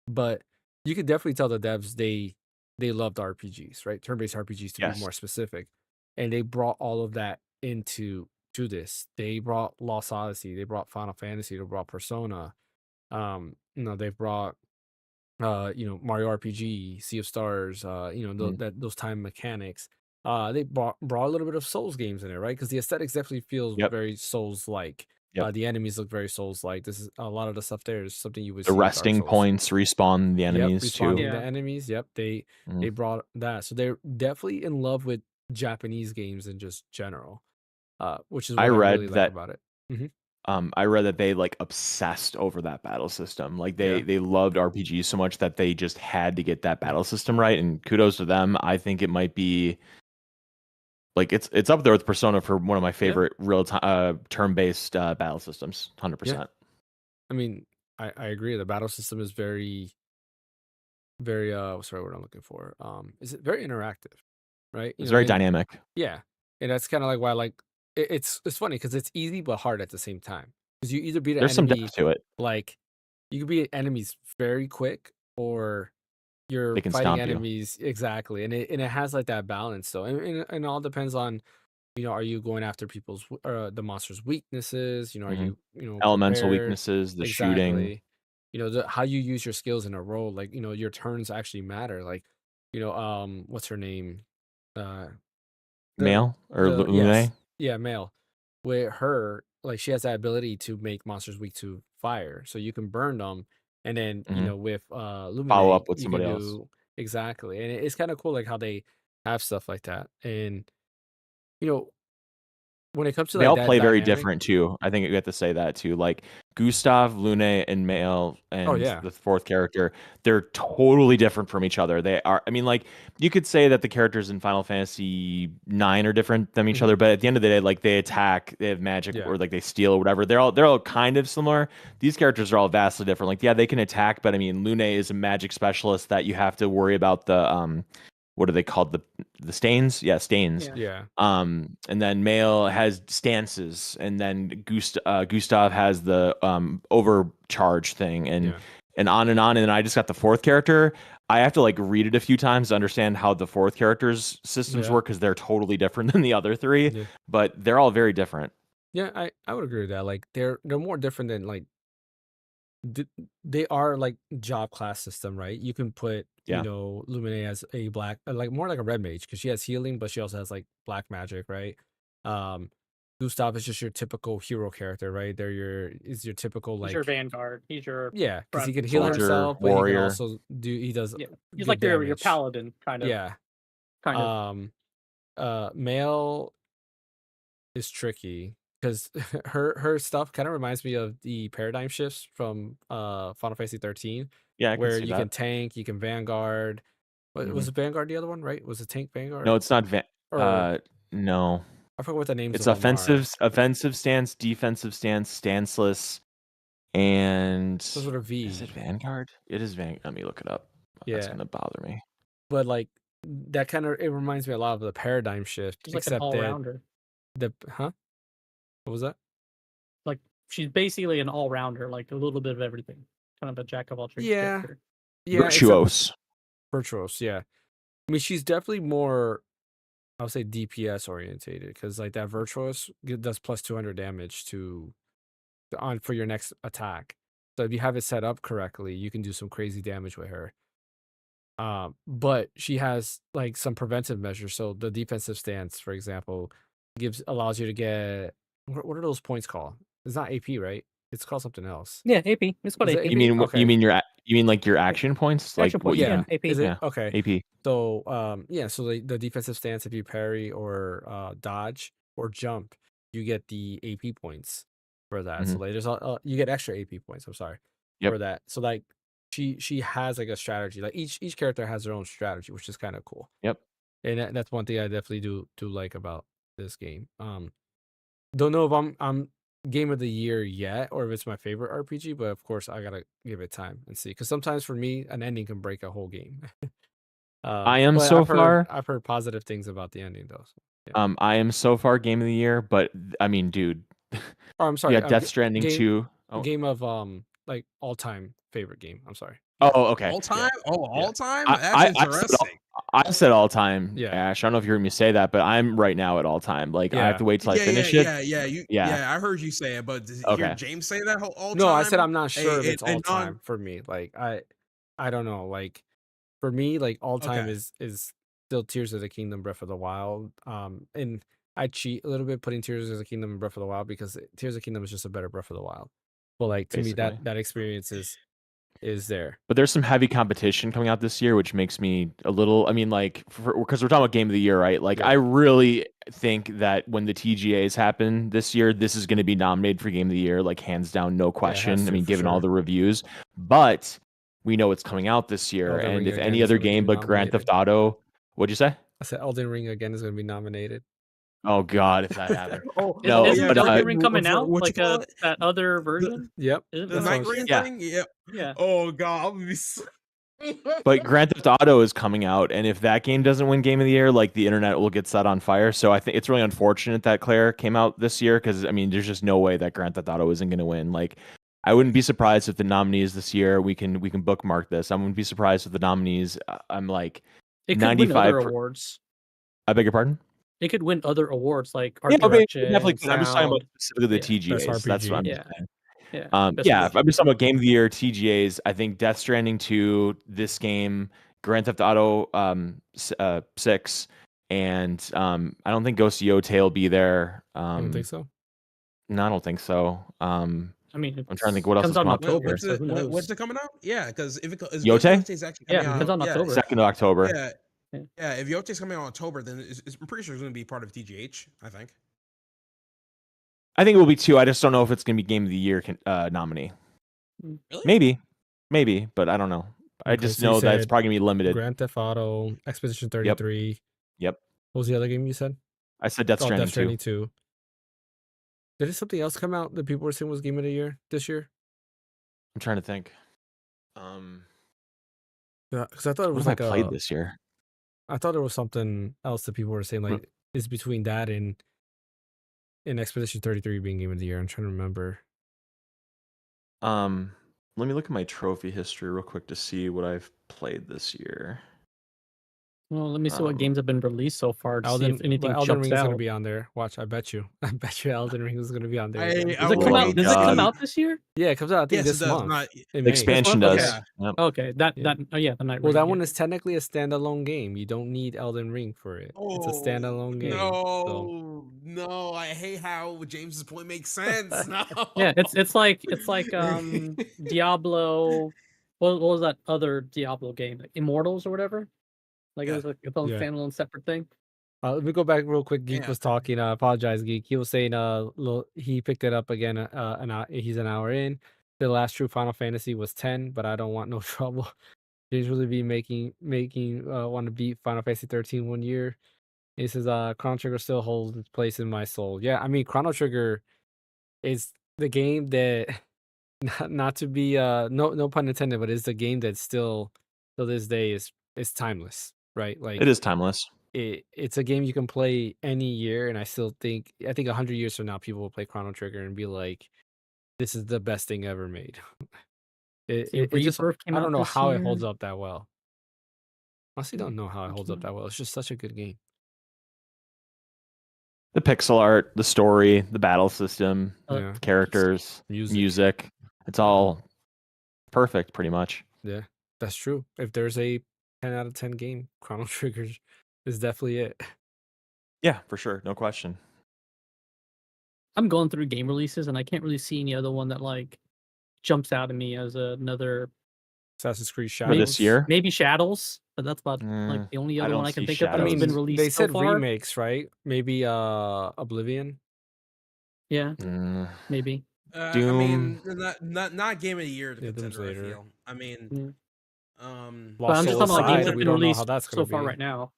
But you could definitely tell the devs they loved RPGs, right? Turn-based RPGs, to be
Yes.
more specific. and they brought all of that to this. They brought Lost Odyssey, they brought Final Fantasy, they brought Persona. They've brought Mario RPG, Sea of Stars, those time mechanics. They brought a little bit of Souls games in it, right? Because the aesthetics definitely feels
Yep.
very Souls like.
Yep.
The enemies look very Souls like. This is a lot of the stuff there is something you would
The
see in Dark
resting
Souls.
points respawn the enemies
Yep,
too.
respawning
Yeah.
the enemies. Yep, they
Mhm.
brought that. So they're definitely in love with Japanese games in just general, which is what
I
I
read
really like
that
about it.
I read that they like obsessed over that battle system. Like
Yeah.
they loved RPGs so much that they just had to get that battle system right. And kudos to them. I think it might be like it's up there with Persona for one of my favorite real time turn-based battle systems. 100%.
I mean, I agree. The battle system is very, very what's the right word I'm looking for? Is it very interactive, right?
It's very
and
dynamic.
yeah, and that's kind of like why I like it's funny because it's easy but hard at the same time. Because you either beat an
There's some
enemy
depth to it.
like you can beat enemies very quick, or you're
They can
fighting
stomp you.
enemies exactly, and it has like that balance though, and it all depends on are you going after people's the monster's weaknesses? Are
Mhm.
you
Elemental
prepared?
weaknesses, the shooting.
Exactly. How you use your skills in a role, like your turns actually matter. Like, what's her name? Uh, the
Male or
the yes,
Lune?
yeah, male. With her, like she has that ability to make monsters weak to fire, so you can burn them, and then
Mhm.
with
Follow
Luminate,
up with
you can
somebody else.
do exactly, and it's kind of cool, like how they have stuff like that, and you know when it comes to
They
like
all
that
play very
dynamic.
different too. I think you have to say that too. Like Gustav, Lune, and Male,
Oh
and
yeah,
the fourth character, they're totally different from each other. They are. I mean, like you could say that the characters in Final Fantasy 9 are different than each
Mhm.
other, but at the end of the day, like they attack, they have magic,
Yeah.
or like they steal or whatever. They're all kind of similar. These characters are all vastly different. Like yeah, they can attack, but I mean, Lune is a magic specialist that you have to worry about the what are they called, the stains? Yeah, stains.
Yeah.
Yeah.
And then Male has stances, and then Gustav has the overcharge thing,
Yeah.
and on and on. And then I just got the fourth character. I have to like read it a few times to understand how the fourth character's systems
Yeah.
work because they're totally different than the other three,
Yeah.
but they're all very different.
Yeah, I would agree with that. Like they're more different than like they are like job class system, right? You can put
Yeah.
Lumine as a black, like more like a red mage because she has healing, but she also has like black magic, right? Um, Gustav is just your typical hero character, right? Is your typical
He's your
like
vanguard. He's your
yeah, because he
front
can heal
line.
Soldier,
himself, but he can
warrior.
also he does
Yeah, he's
good
like your
damage.
paladin kind of.
Yeah.
Kind of.
Male is tricky because her stuff kind of reminds me of the paradigm shifts from Final Fantasy 13,
Yeah, I can
where
see
you can
that.
tank, you can Vanguard. Was
Mhm.
it Vanguard the other one, right? Was it tank Vanguard?
No, it's not.
Or
No,
I forget what the names
it's
of them are.
offensive stance, defensive stance, stanceless. And
Those were the
is
V.
it Vanguard? It is Vanguard. Let me look it up. That's
Yeah,
gonna bother me.
but like that kind of it reminds me a lot of the paradigm shift,
She's like an
except
all
that
rounder.
what was that?
Like she's basically an all rounder, like a little bit of everything. Kind of a jack of all trades
Yeah,
character.
yeah, except
Virtuose.
Virtuos. Yeah, I mean she's definitely more, I would say, DPS orientated because like that Virtuous does plus 200 damage on for your next attack. So if you have it set up correctly, you can do some crazy damage with her. But she has like some preventive measures. So the defensive stance, for example, allows you to get what are those points called? It's not AP, right? It's called something else.
Yeah, AP. It's called
Is
AP.
it
You mean
Okay.
you mean like your action points, like
Action
what
points,
you
Yeah.
can?
AP.
Is it
Yeah,
okay?
AP.
So so the defensive stance, if you parry or dodge or jump, you get the AP points for that. So
Mhm.
like there's you get extra AP points. I'm sorry
Yep.
for that. So like she has like a strategy. Like each character has their own strategy, which is kind of cool.
Yep.
And that's one thing I definitely do like about this game. Don't know if I'm game of the year yet or if it's my favorite RPG, but of course I gotta give it time and see. Because sometimes for me, an ending can break a whole game.
I am
But
so far.
I've heard positive things about the ending though. So, yeah.
I am so far game of the year, but I mean, dude,
Oh, I'm sorry.
yeah, Death Stranding 2. Oh,
Game of like all time favorite game. I'm sorry.
oh, okay.
All
Yeah.
time? Oh,
Yeah.
all time?
I,
That's
I, I said
interesting.
I said all time,
Yeah.
Ash. I don't know if you heard me say that, but I'm right now at all time. Like I have to wait till I finish it.
Yeah. I heard you say it, but did you hear
Okay.
James say that all
No,
time?
I said I'm not sure if it's all
and
time for me. Like I don't know. Like for me, like all time
Okay.
is still Tears of the Kingdom, Breath of the Wild. And I cheat a little bit putting Tears of the Kingdom and Breath of the Wild because Tears of the Kingdom is just a better Breath of the Wild. But like to me,
Basically.
that experience is there.
But there's some heavy competition coming out this year, which makes me a little. I mean, like, because we're talking about Game of the Year, right? Like,
Yeah.
I really think that when the TGAs happen this year, this is going to be nominated for Game of the Year, like hands down, no question. I mean, given all the reviews, but we know it's coming out this year,
Elden
and
Ring
if
again
any
is
other
gonna be
game but Grand Theft
nominated.
Auto, what'd you say?
I said Elden Ring again is going to be nominated.
Oh God, if that happened.
No, isn't
but,
Elden Ring coming out?
what you
Like
call it?
that other version?
Yep.
Isn't
The
it?
Night Rain
Yeah.
thing? Yep.
Yeah.
Oh god, I'm gonna be so...
But Grand Theft Auto is coming out, and if that game doesn't win Game of the Year, like the internet will get set on fire. So I think it's really unfortunate that Claire came out this year because I mean, there's just no way that Grand Theft Auto isn't going to win. Like, I wouldn't be surprised if the nominees this year we can bookmark this. I wouldn't be surprised if the nominees. I'm like,
It could win
95
other awards.
I beg your pardon.
It could win other awards like art
Yeah,
direction.
definitely. I'm just talking about
sound.
specifically the
Yeah.
TGAs.
Best
That's what I'm
RPG.
just saying.
Yeah. Best
Yeah,
RPG.
I'm just talking about Game of the Year, TGAs. I think Death Stranding 2, this game, Grand Theft Auto 6, and I don't think Ghost of Yotei will be there.
I don't think so.
No, I don't think so.
I mean,
I'm trying to think what else is
comes out in
coming out
October.
this year.
So who knows?
When's it coming out? Yeah, because if
Yotei?
Yotei's actually coming
Yeah,
out,
it comes out in October.
2nd of October.
Yeah, if Yotei's coming out in October, then I'm pretty sure it's going to be part of TGH, I think.
I think it will be 2. I just don't know if it's going to be Game of the Year nominee.
Really?
Maybe, but I don't know. I
Okay,
just
so you
know that it's
said
probably going to be limited.
Grand Theft Auto, Expedition 33.
Yep.
What was the other game you said?
I said Death Stranding 2.
2. Did something else come out that people were saying was Game of the Year this year?
I'm trying to think.
Because I thought it
What
was
have
like
I played this year?
I thought there was something else that people were saying like is between that and Expedition 33 being Game of the Year. I'm trying to remember.
Let me look at my trophy history real quick to see what I've played this year.
Well, let me see what games have been released so far to see if anything
Elden
jumps
Ring is
out.
going to be on there. Watch, I bet you. I bet you Elden Ring is going to be on there.
I
Does it come out? Does it come out this year?
Yeah, it comes out I think
Yes,
this
it does.
month.
Not,
in
The
May.
expansion
This month?
does.
Okay.
Yep.
Okay, that
Yeah.
the Night.
Well,
Rain,
that one
yeah.
is technically a standalone game. You don't need Elden Ring for it. It's a standalone game.
No, I hate how James's point makes sense. No.
Yeah, it's like Diablo. What was that other Diablo game? Like Immortals or whatever? Like it was like its own
Yeah.
standalone separate thing.
Let me go back real quick. Geek
Yeah.
was talking. I apologize, Geek. He was saying he picked it up again. He's an hour in. The last true Final Fantasy was 10, but I don't want no trouble. James really be making want to beat Final Fantasy 13 one year. He says Chrono Trigger still holds its place in my soul. Yeah, I mean Chrono Trigger is the game that not to be no pun intended, but it's the game that still till this day is timeless, right? Like
It is timeless.
it's a game you can play any year, and I think 100 years from now people will play Chrono Trigger and be like, this is the best thing ever made. It just,
Rebirth came
I
out
don't know
this
how it
year.
holds up that well. Honestly, don't know how it holds up that well. It's just such a good game.
The pixel art, the story, the battle system,
Yeah,
characters, music. It's all perfect, pretty much.
yeah, that's true. If there's a 10 out of 10 game, Chrono Trigger is definitely it.
Yeah, for sure. No question.
I'm going through game releases and I can't really see any other one that like jumps out at me as another.
Assassin's Creed
For
Shadows.
this year?
Maybe Shadows, but that's about like the only
I
other one
don't
I can
see
think of
I
that has
mean,
been released
they
so
said
far.
remakes, right? Maybe Oblivion.
Yeah,
Mm,
maybe.
I
Doom.
mean, not game of the year to
Yeah, Doom's
contender. I
later.
feel. I mean,
Yeah.
Lost
But I'm just
Soul
talking about games
aside,
that have
we
been
don't know how
released
that's
so
gonna
far
be.
right now.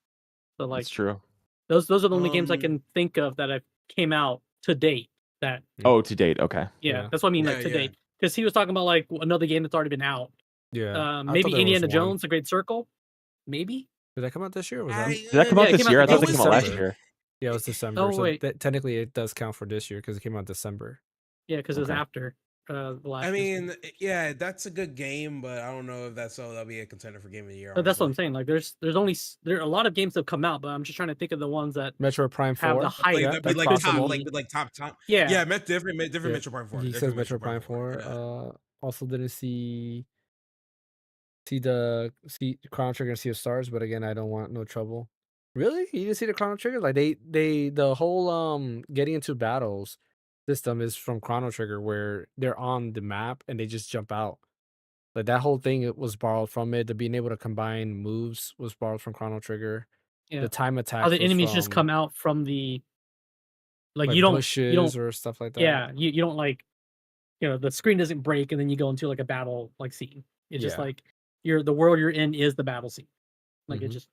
So like
that's true.
those are the only games I
Um,
can think of that have came out to date. That
Oh, to date. Okay.
yeah, that's what I mean, like
Yeah,
to
yeah.
date. Because he was talking about like another game that's already been out.
Yeah. I thought
Maybe
there was
Indiana
one.
Jones: The Great Circle. Maybe.
Did that come out this year? Or was that?
Did that come out
Yeah, it
this
came out-
year? I
it
thought they
was
came out last
December.
year.
Yeah, it was December.
Oh,
so
wait.
technically, it does count for this year because it came out December.
Yeah, because it was
Okay.
after. The last
I
Christmas.
mean, yeah, that's a good game, but I don't know if that'll be a contender for game of the year.
But that's what I'm
honestly.
saying. Like, there's only there are a lot of games that have come out, but I'm just trying to think of the ones that
Metro Prime
have the
4.
hype.
Yeah,
Like,
that's
like top,
possible.
like top.
Yeah.
Yeah, different
Yeah.
Metro Prime 4.
Geek says Metro Prime 4.
Yeah.
Also didn't see Chrono Trigger and Sea of Stars, but again, I don't want no trouble. Really? You didn't see the Chrono Trigger? Like the whole getting into battles system is from Chrono Trigger, where they're on the map and they just jump out. Like that whole thing, it was borrowed from it. The being able to combine moves was borrowed from Chrono Trigger.
Yeah.
The time
How
attacks
the
was
enemies just
from
come out from the like
like
you don't
bushes or stuff like that.
yeah you don't like the screen doesn't break and then you go into like a battle like scene. It's just
Yeah.
like the world you're in is the battle scene. Like it
Mhm.
just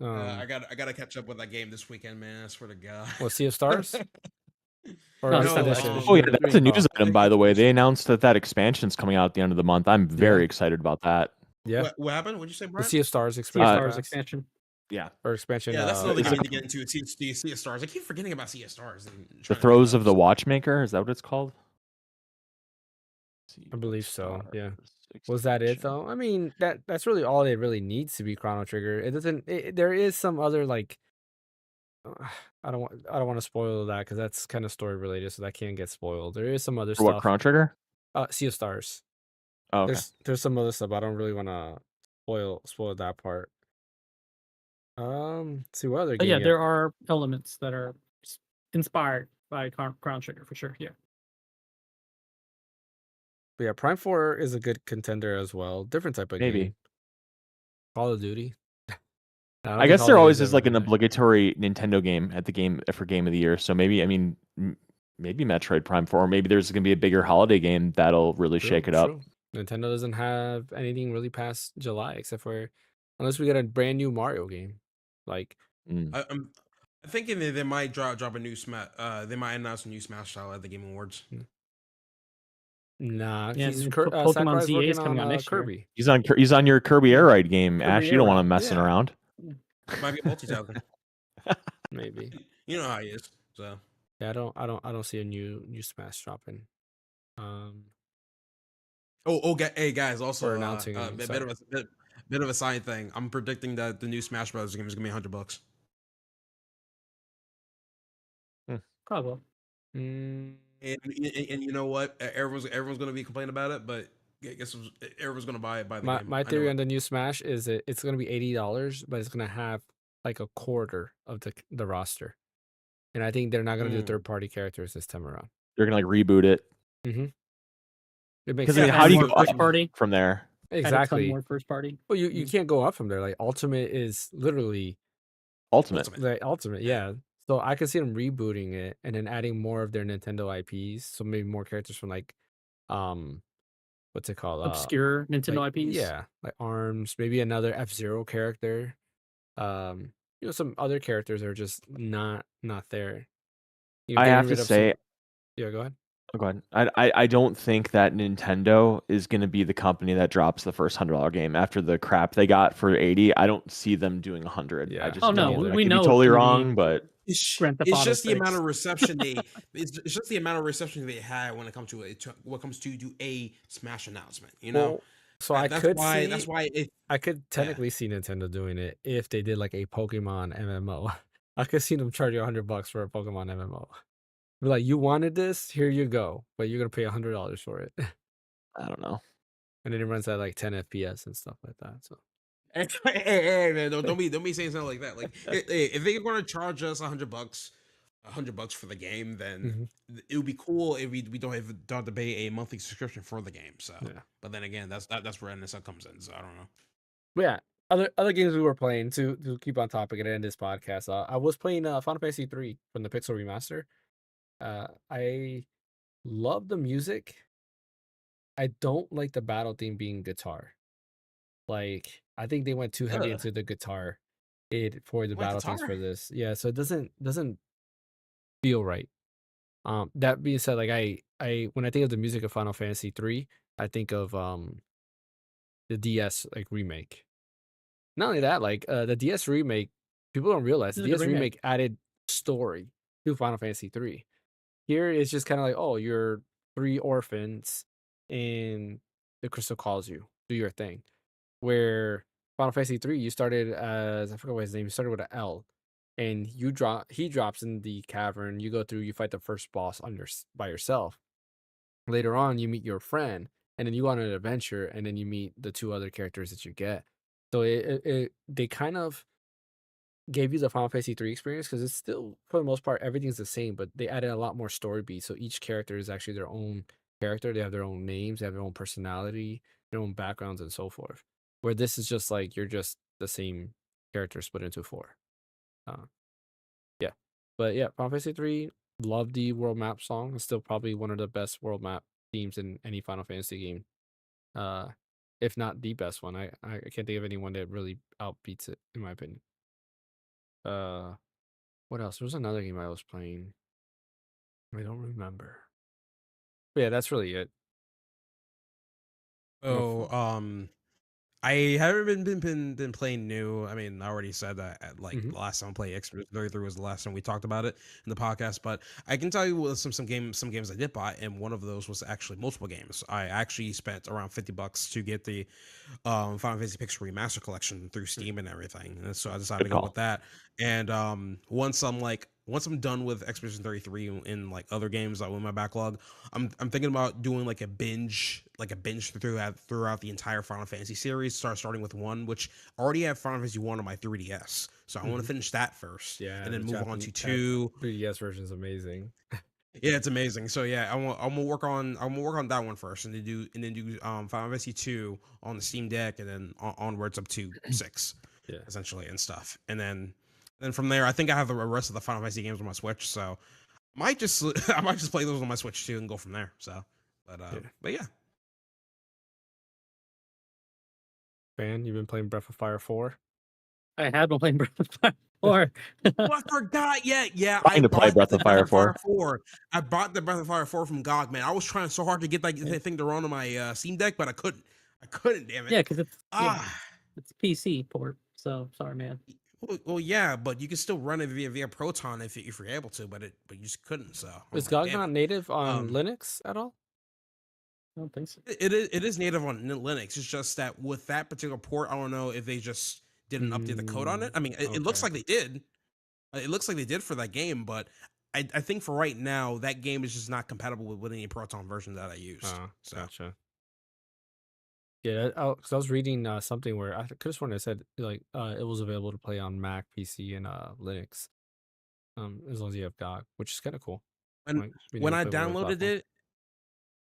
I gotta catch up with that game this weekend, man. I swear to God.
What, Sea of Stars? Or
No,
this
no,
edition?
Oh yeah, that's a news item, by the way. They
Expedition.
announced that expansion's coming out at the end of the month. I'm very excited about that.
Yeah.
What happened? What'd you say,
The
Brian?
Sea of Stars
Sea of
expansion.
Stars
pass.
expansion.
Yeah,
Or expansion.
Yeah, that's another
is
game
it-
to get into. Sea of Stars. I keep forgetting about Sea of Stars. and
the
trying to
Throes
pick it
of
up,
the
so-
Watchmaker. Is that what it's called?
I believe so, yeah.
Stars
Was that it
expansion.
though? I mean, that's really all it really needs to be Chrono Trigger. It doesn't. There is some other like. I don't want to spoil that because that's kind of story related, so that can get spoiled. There is some other
For what,
stuff.
Chrono Trigger?
Sea of Stars.
Oh, okay.
There's some other stuff. I don't really want to spoil that part. See what other
But
game?
yeah,
yet?
there are elements that are inspired by Chrono Trigger for sure. Yeah.
But yeah, Prime 4 is a good contender as well. Different type of
Maybe.
game. Call of Duty.
I guess there always is like an obligatory Nintendo game at the game for Game of the Year. So maybe, I mean, maybe Metroid Prime 4, or maybe there's going to be a bigger holiday game that'll really shake it up.
Nintendo doesn't have anything really past July except for unless we get a brand new Mario game. Like
I'm thinking that they might drop a new Smash. They might announce a new Smash style at the Game Awards.
nah,
Yeah,
he's
and
Sakurai's
Pokemon ZA is
working
coming
on
out next year.
Kirby.
He's on your Kirby Air Ride game,
Kirby
Ash. You
Air
don't want
Ride.
him messing
Yeah.
around.
Might be a multi-tasker.
Maybe.
You know how he is. So
Yeah, I don't see a new Smash dropping.
hey guys, also
Or announcing
a
it,
bit of a side thing. I'm predicting that the new Smash Bros. Game is gonna be $100.
Probably.
And you know what? Everyone's gonna be complaining about it, but I guess everyone's gonna buy the game.
My theory on the new Smash is it's gonna be $80, but it's gonna have like a quarter of the roster. And I think they're not gonna do third party characters this time around.
They're going to like reboot it.
Mm-hmm. It makes
Because I mean,
sense.
how do you
more
go
first
up
party?
from there?
Add a ton
Exactly.
more first party.
Well, you can't go up from there. Like Ultimate is literally
Ultimate.
the Ultimate, yeah. So I can see them rebooting it and then adding more of their Nintendo IPs. So maybe more characters from like, what's it called?
Obscure Nintendo
like,
IPs.
Yeah, like Arms. Maybe another F-Zero character. Some other characters are just not there.
I have to say,
yeah, go ahead.
Oh, go ahead. I don't think that Nintendo is going to be the company that drops the first $100 game after the crap they got for 80. I don't see them doing 100.
Yeah.
I just
Oh, no,
don't. I
we
could
know
be
it's
totally
gonna be
wrong, but
Grand Theft
It's
Auto
just the
6.
amount of reception it's just the amount of reception they had when it comes to do a Smash announcement. You know,
Well, so
that's why
I could technically see Nintendo doing it if they did like a Pokemon MMO. I could see them charge you $100 for a Pokemon MMO. Be like, you wanted this, here you go, but you're gonna pay $100 for it.
I don't know.
And then it runs at like 10 FPS and stuff like that. So
hey, man, don't be saying something like that. Like, if they're gonna charge us $100 for the game, then it would be cool if we don't have to pay a monthly subscription for the game. So, but then again, that's where NSL comes in. So I don't know.
But yeah, other games we were playing to keep on topic and end this podcast. I was playing Final Fantasy 3 from the Pixel Remaster. I love the music. I don't like the battle theme being guitar. Like, I think they went too heavy into the guitar for the battle themes for this. Yeah, so it doesn't feel right. That being said, like I when I think of the music of Final Fantasy 3, I think of the DS like remake. Not only that, like the DS remake, people don't realize the DS remake added story to Final Fantasy 3. Here it's just kind of like, oh, you're 3 orphans in the Crystal Calls You. Do your thing. Where Final Fantasy 3, you started as, I forgot what his name. You started with an L, and he drops in the cavern. You go through. You fight the first boss by yourself. Later on, you meet your friend, and then you go on an adventure, and then you meet the 2 other characters that you get. So they kind of gave you the Final Fantasy 3 experience, because it's still, for the most part, everything's the same, but they added a lot more story beats. So each character is actually their own character. They have their own names, they have their own personality, their own backgrounds, and so forth. Where this is just like you're just the same character split into 4. Uh, yeah, but yeah, Final Fantasy 3. Love the world map song. It's still probably one of the best world map themes in any Final Fantasy game. Uh, if not the best one. I can't think of anyone that really outbeats it, in my opinion. What else? There was another game I was playing. I don't remember. But yeah, that's really it.
Oh, I haven't been playing new. I mean, I already said that like
Mhm.
the last time I played Expedition 33 was the last time we talked about it in the podcast. But I can tell you what some games I did buy, and one of those was actually multiple games. I actually spent around $50 to get the Final Fantasy Pixel Remaster Collection through Steam and everything. And so I decided
Good
to go
call.
with that. And once I'm done with Expedition 33 in like other games that were in my backlog, I'm thinking about doing like a binge throughout the entire Final Fantasy series. Starting with 1, which I already have Final Fantasy 1 on my 3DS, so I want to
Mhm.
finish that first,
Yeah,
and then
the
move on
Japanese
to 2.
3DS version is amazing.
Yeah, it's amazing. So yeah, I'm gonna work on that one first, and then do Final Fantasy 2 on the Steam Deck, and then onwards up to 6,
Yeah.
essentially, and stuff. And then from there, I think I have the rest of the Final Fantasy games on my Switch, so might just I might just play those on my Switch too and go from there. So,
Yeah.
but yeah.
Fan, you've been playing Breath of Fire 4?
I had been playing Breath of Fire 4.
Oh, I forgot. Yeah. I
Trying to play
bought
Breath
the
of Fire
Breath of Fire
4.
4. I bought the Breath of Fire 4 from GOG, man. I was trying so hard to get that thing to run on my Steam Deck, but I couldn't. Damn it.
Yeah, because it's
Ah.
it's PC port. So sorry, man.
Well, yeah, but you can still run it via Proton if you're able to, but you just couldn't. So I'm
Is
like,
GOG
damn
not
it.
native on Linux at all?
I don't think so.
It is native on Linux. It's just that with that particular port, I don't know if they just didn't update the code on it. I mean, it looks
Okay.
like they did. It looks like they did for that game, but I think for right now that game is just not compatible with any Proton version that I used. So
Gotcha. Yeah, because I was reading something where I could have sworn it said like it was available to play on Mac, PC, and Linux. As long as you have GOG, which is kind of cool.
when
Like being
when
able to
I
play whatever
downloaded
platform.
it,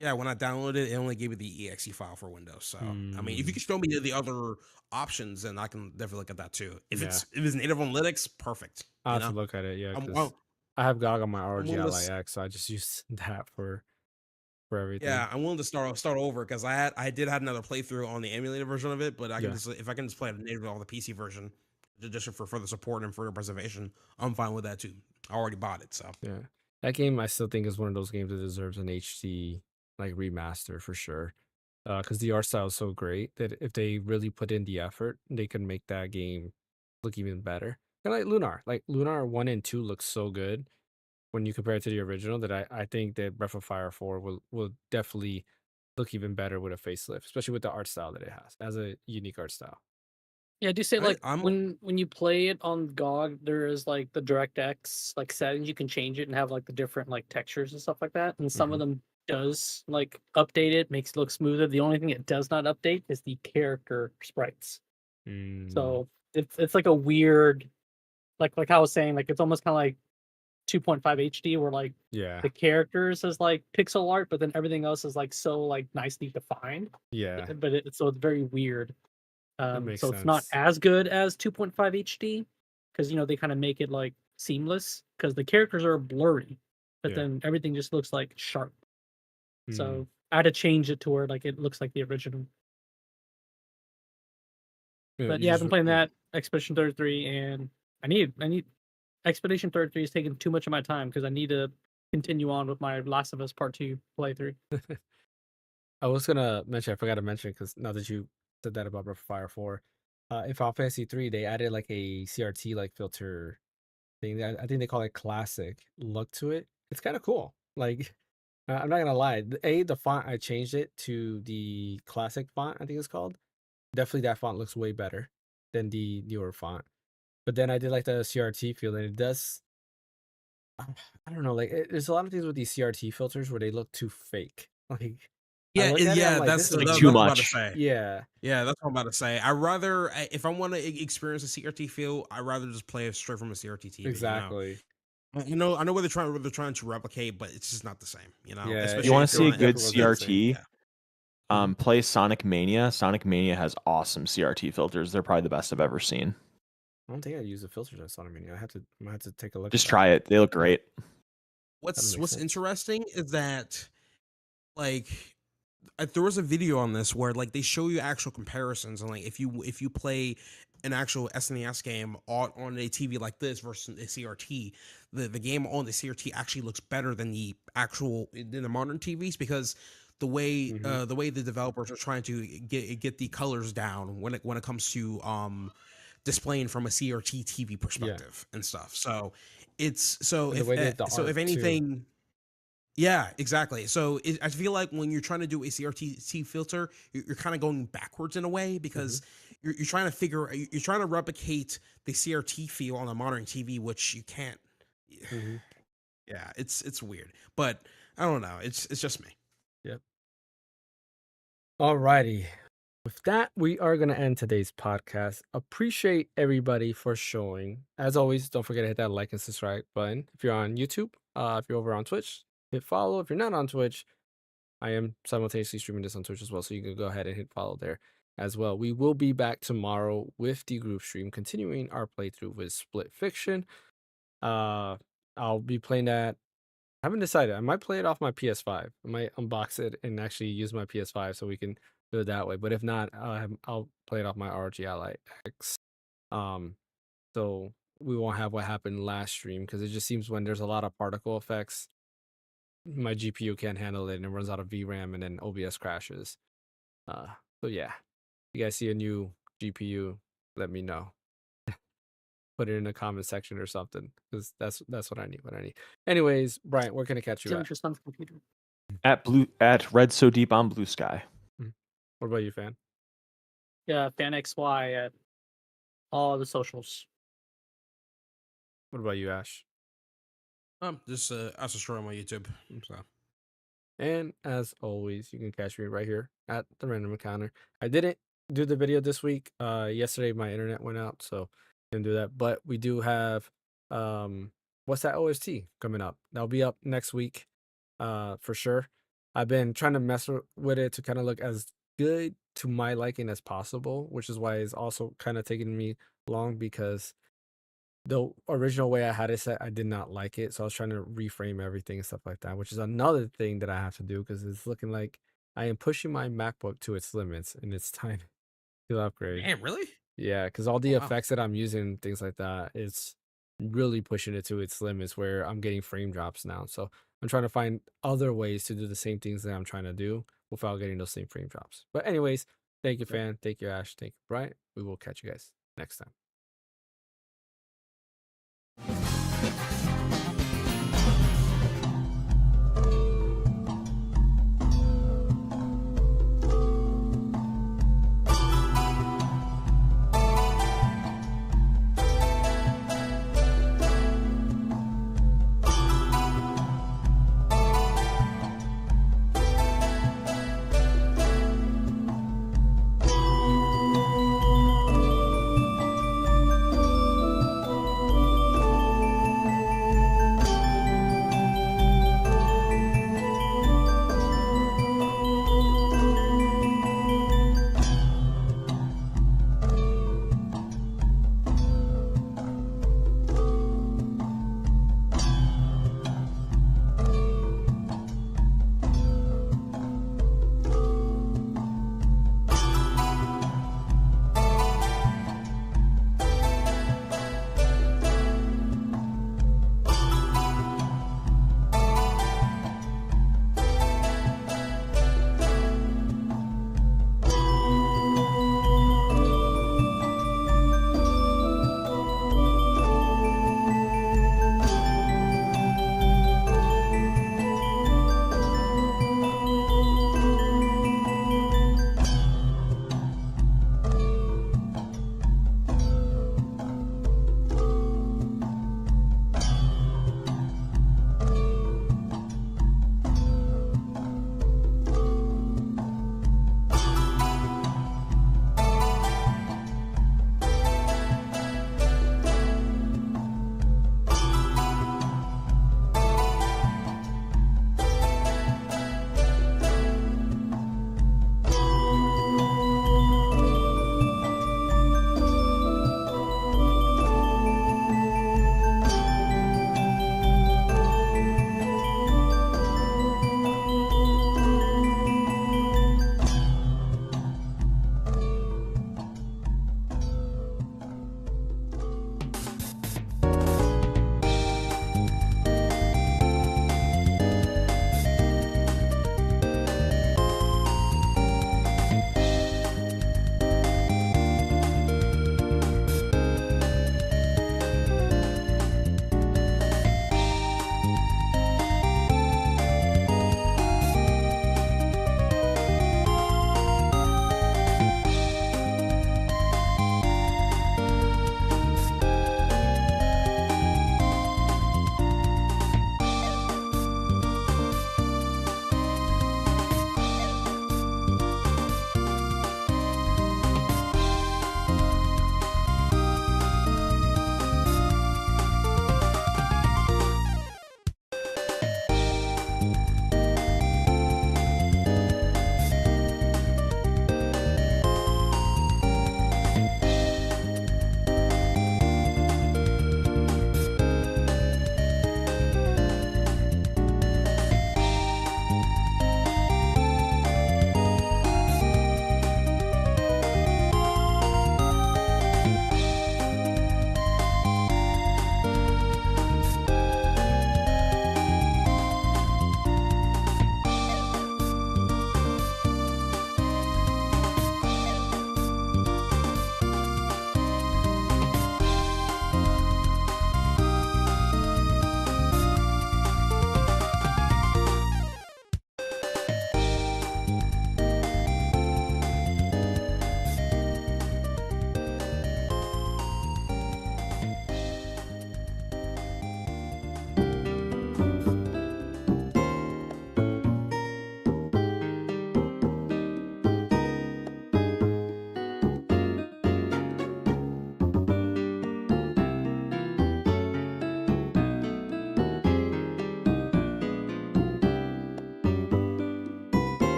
yeah, when I downloaded it, it only gave me the exe file for Windows. So I mean, if you
Mm,
could show me the other options, then I can definitely look at that too. If
yeah,
it's native on Linux, perfect.
I
You
have to
know,
look at it. Yeah,
I'm
because
I'm,
I have GOG on my
I'm
ROG
willing to
Ally X, so I just use that for
Yeah,
everything.
I'm willing to start over because I did have another playthrough on the emulated version of it, but I can
Yeah,
just if I can just play it native on the PC version, just for further support and further preservation, I'm fine with that too. I already bought it, so
yeah. That game I still think is one of those games that deserves an HD like remaster for sure. Because the art style is so great that if they really put in the effort, they can make that game look even better. Kind of like Lunar. Like Lunar 1 and 2 look so good when you compare it to the original that I think that Breath of Fire 4 will definitely look even better with a facelift, especially with the art style that it has. It has a unique art style.
Yeah, I do say
I,
like
I'm
when you play it on GOG, there is like the DirectX like settings you can change it and have like the different like textures and stuff like that. And some of
Hmm.
them does like update it, makes it look smoother. The only thing it does not update is the character sprites.
Mm,
So it's like a weird like I was saying, like it's almost kind of like 2.5 HD where like
yeah,
the characters is like pixel art, but then everything else is like so like nicely defined.
yeah,
But so it's very weird.
that makes
So it's not
sense.
as good as 2.5 HD because they kind of make it like seamless because the characters are blurry, but
Yeah.
then everything just looks like sharp.
Mm,
So I had to change it to where like it looks like the original.
yeah,
But
you
yeah, I've
just
been playing
yeah.
that Expedition 33, and I need Expedition 33 is taking too much of my time because I need to continue on with my Last of Us Part 2 playthrough.
I was gonna mention, I forgot to mention because now that you said that about Breath of Fire 4, in Final Fantasy 3, they added like a CRT like filter thing. I think they call it classic look to it. It's kind of cool. Like I'm not gonna lie. The font, I changed it to the classic font, I think it's called. Definitely that font looks way better than the newer font. But then I did like the CRT feel, and it does. I don't know, like there's a lot of things with these CRT filters where they look too fake. Like I look at it, I'm
Yeah.
like,
That's
this
Like
doesn't
too
that's what
look.
I'm about to
much.
say.
Yeah,
Yeah, that's what I'm about to say. If I want to experience a CRT feel, I'd rather just play it straight from a CRT TV.
exactly.
I know what they're trying to replicate, but it's just not the same.
Yeah,
If you
especially
want
if
to
you
see a
want
good
definitely wasn't the same.
CRT,
Mhm.
play Sonic Mania. Sonic Mania has awesome CRT filters. They're probably the best I've ever seen.
I don't think I use the filters on Sonic Mania. I have to take a look.
Just
at
try it. They look great.
That'll make
What's
sense.
interesting is that like there was a video on this where like they show you actual comparisons, and like if you play an actual SNES game on a TV like this versus a CRT, the game on the CRT actually looks better than the modern TVs, because
Mhm.
the way the developers are trying to get the colors down when it comes to displaying from a CRT TV
Yeah,
perspective and stuff. So it's so
and the way they did the
so if
art too.
anything. Yeah, exactly. So I feel like when you're trying to do a CRT filter, you're kind of going backwards in a way,
Mhm.
because you're trying to you're trying to replicate the CRT feel on a modern TV, which you can't.
Mhm.
Yeah, it's weird, but I don't know. It's just me.
Yep. Alrighty. With that, we are going to end today's podcast. Appreciate everybody for showing. As always, don't forget to hit that like and subscribe button. If you're on YouTube, if you're over on Twitch, hit follow. If you're not on Twitch, I am simultaneously streaming this on Twitch as well, so you can go ahead and hit follow there as well. We will be back tomorrow with the group stream, continuing our playthrough with Split Fiction. I'll be playing that. I haven't decided. I might play it off my PS5. I might unbox it and actually use my PS5 so we can do it that way. But if not, I'll play it off my ROG Ally X. Um, so we won't have what happened last stream, because it just seems when there's a lot of particle effects, my GPU can't handle it and it runs out of VRAM and then OBS crashes. Uh, so yeah, you guys see a new GPU, let me know. Put it in the comment section or something, because that's what I need. Anyways, Brian, where can I catch you
Too
at?
much your son's computer.
At Red So Deep on Blue Sky.
What about you, fan?
Yeah, Phaneckswhy at all the socials.
What about you, Ash?
Just as a story on my YouTube. So
And as always, you can catch me right here at the Random Encounter. I didn't do the video this week. Yesterday my internet went out, so didn't do that. But we do have what's that OST coming up? That'll be up next week, for sure. I've been trying to mess with it to kind of look as good to my liking as possible, which is why it's also kind of taking me long, because the original way I had it set, I did not like it. So I was trying to reframe everything and stuff like that, which is another thing that I have to do, because it's looking like I am pushing my MacBook to its limits and it's time to upgrade.
man, really?
Yeah, because all the
Oh, wow.
effects that I'm using, things like that, it's really pushing it to its limits where I'm getting frame drops now. So I'm trying to find other ways to do the same things that I'm trying to do without getting those same frame drops. But anyways, thank you, fan. Thank you, Ash. Thank you, Brian. We will catch you guys next time.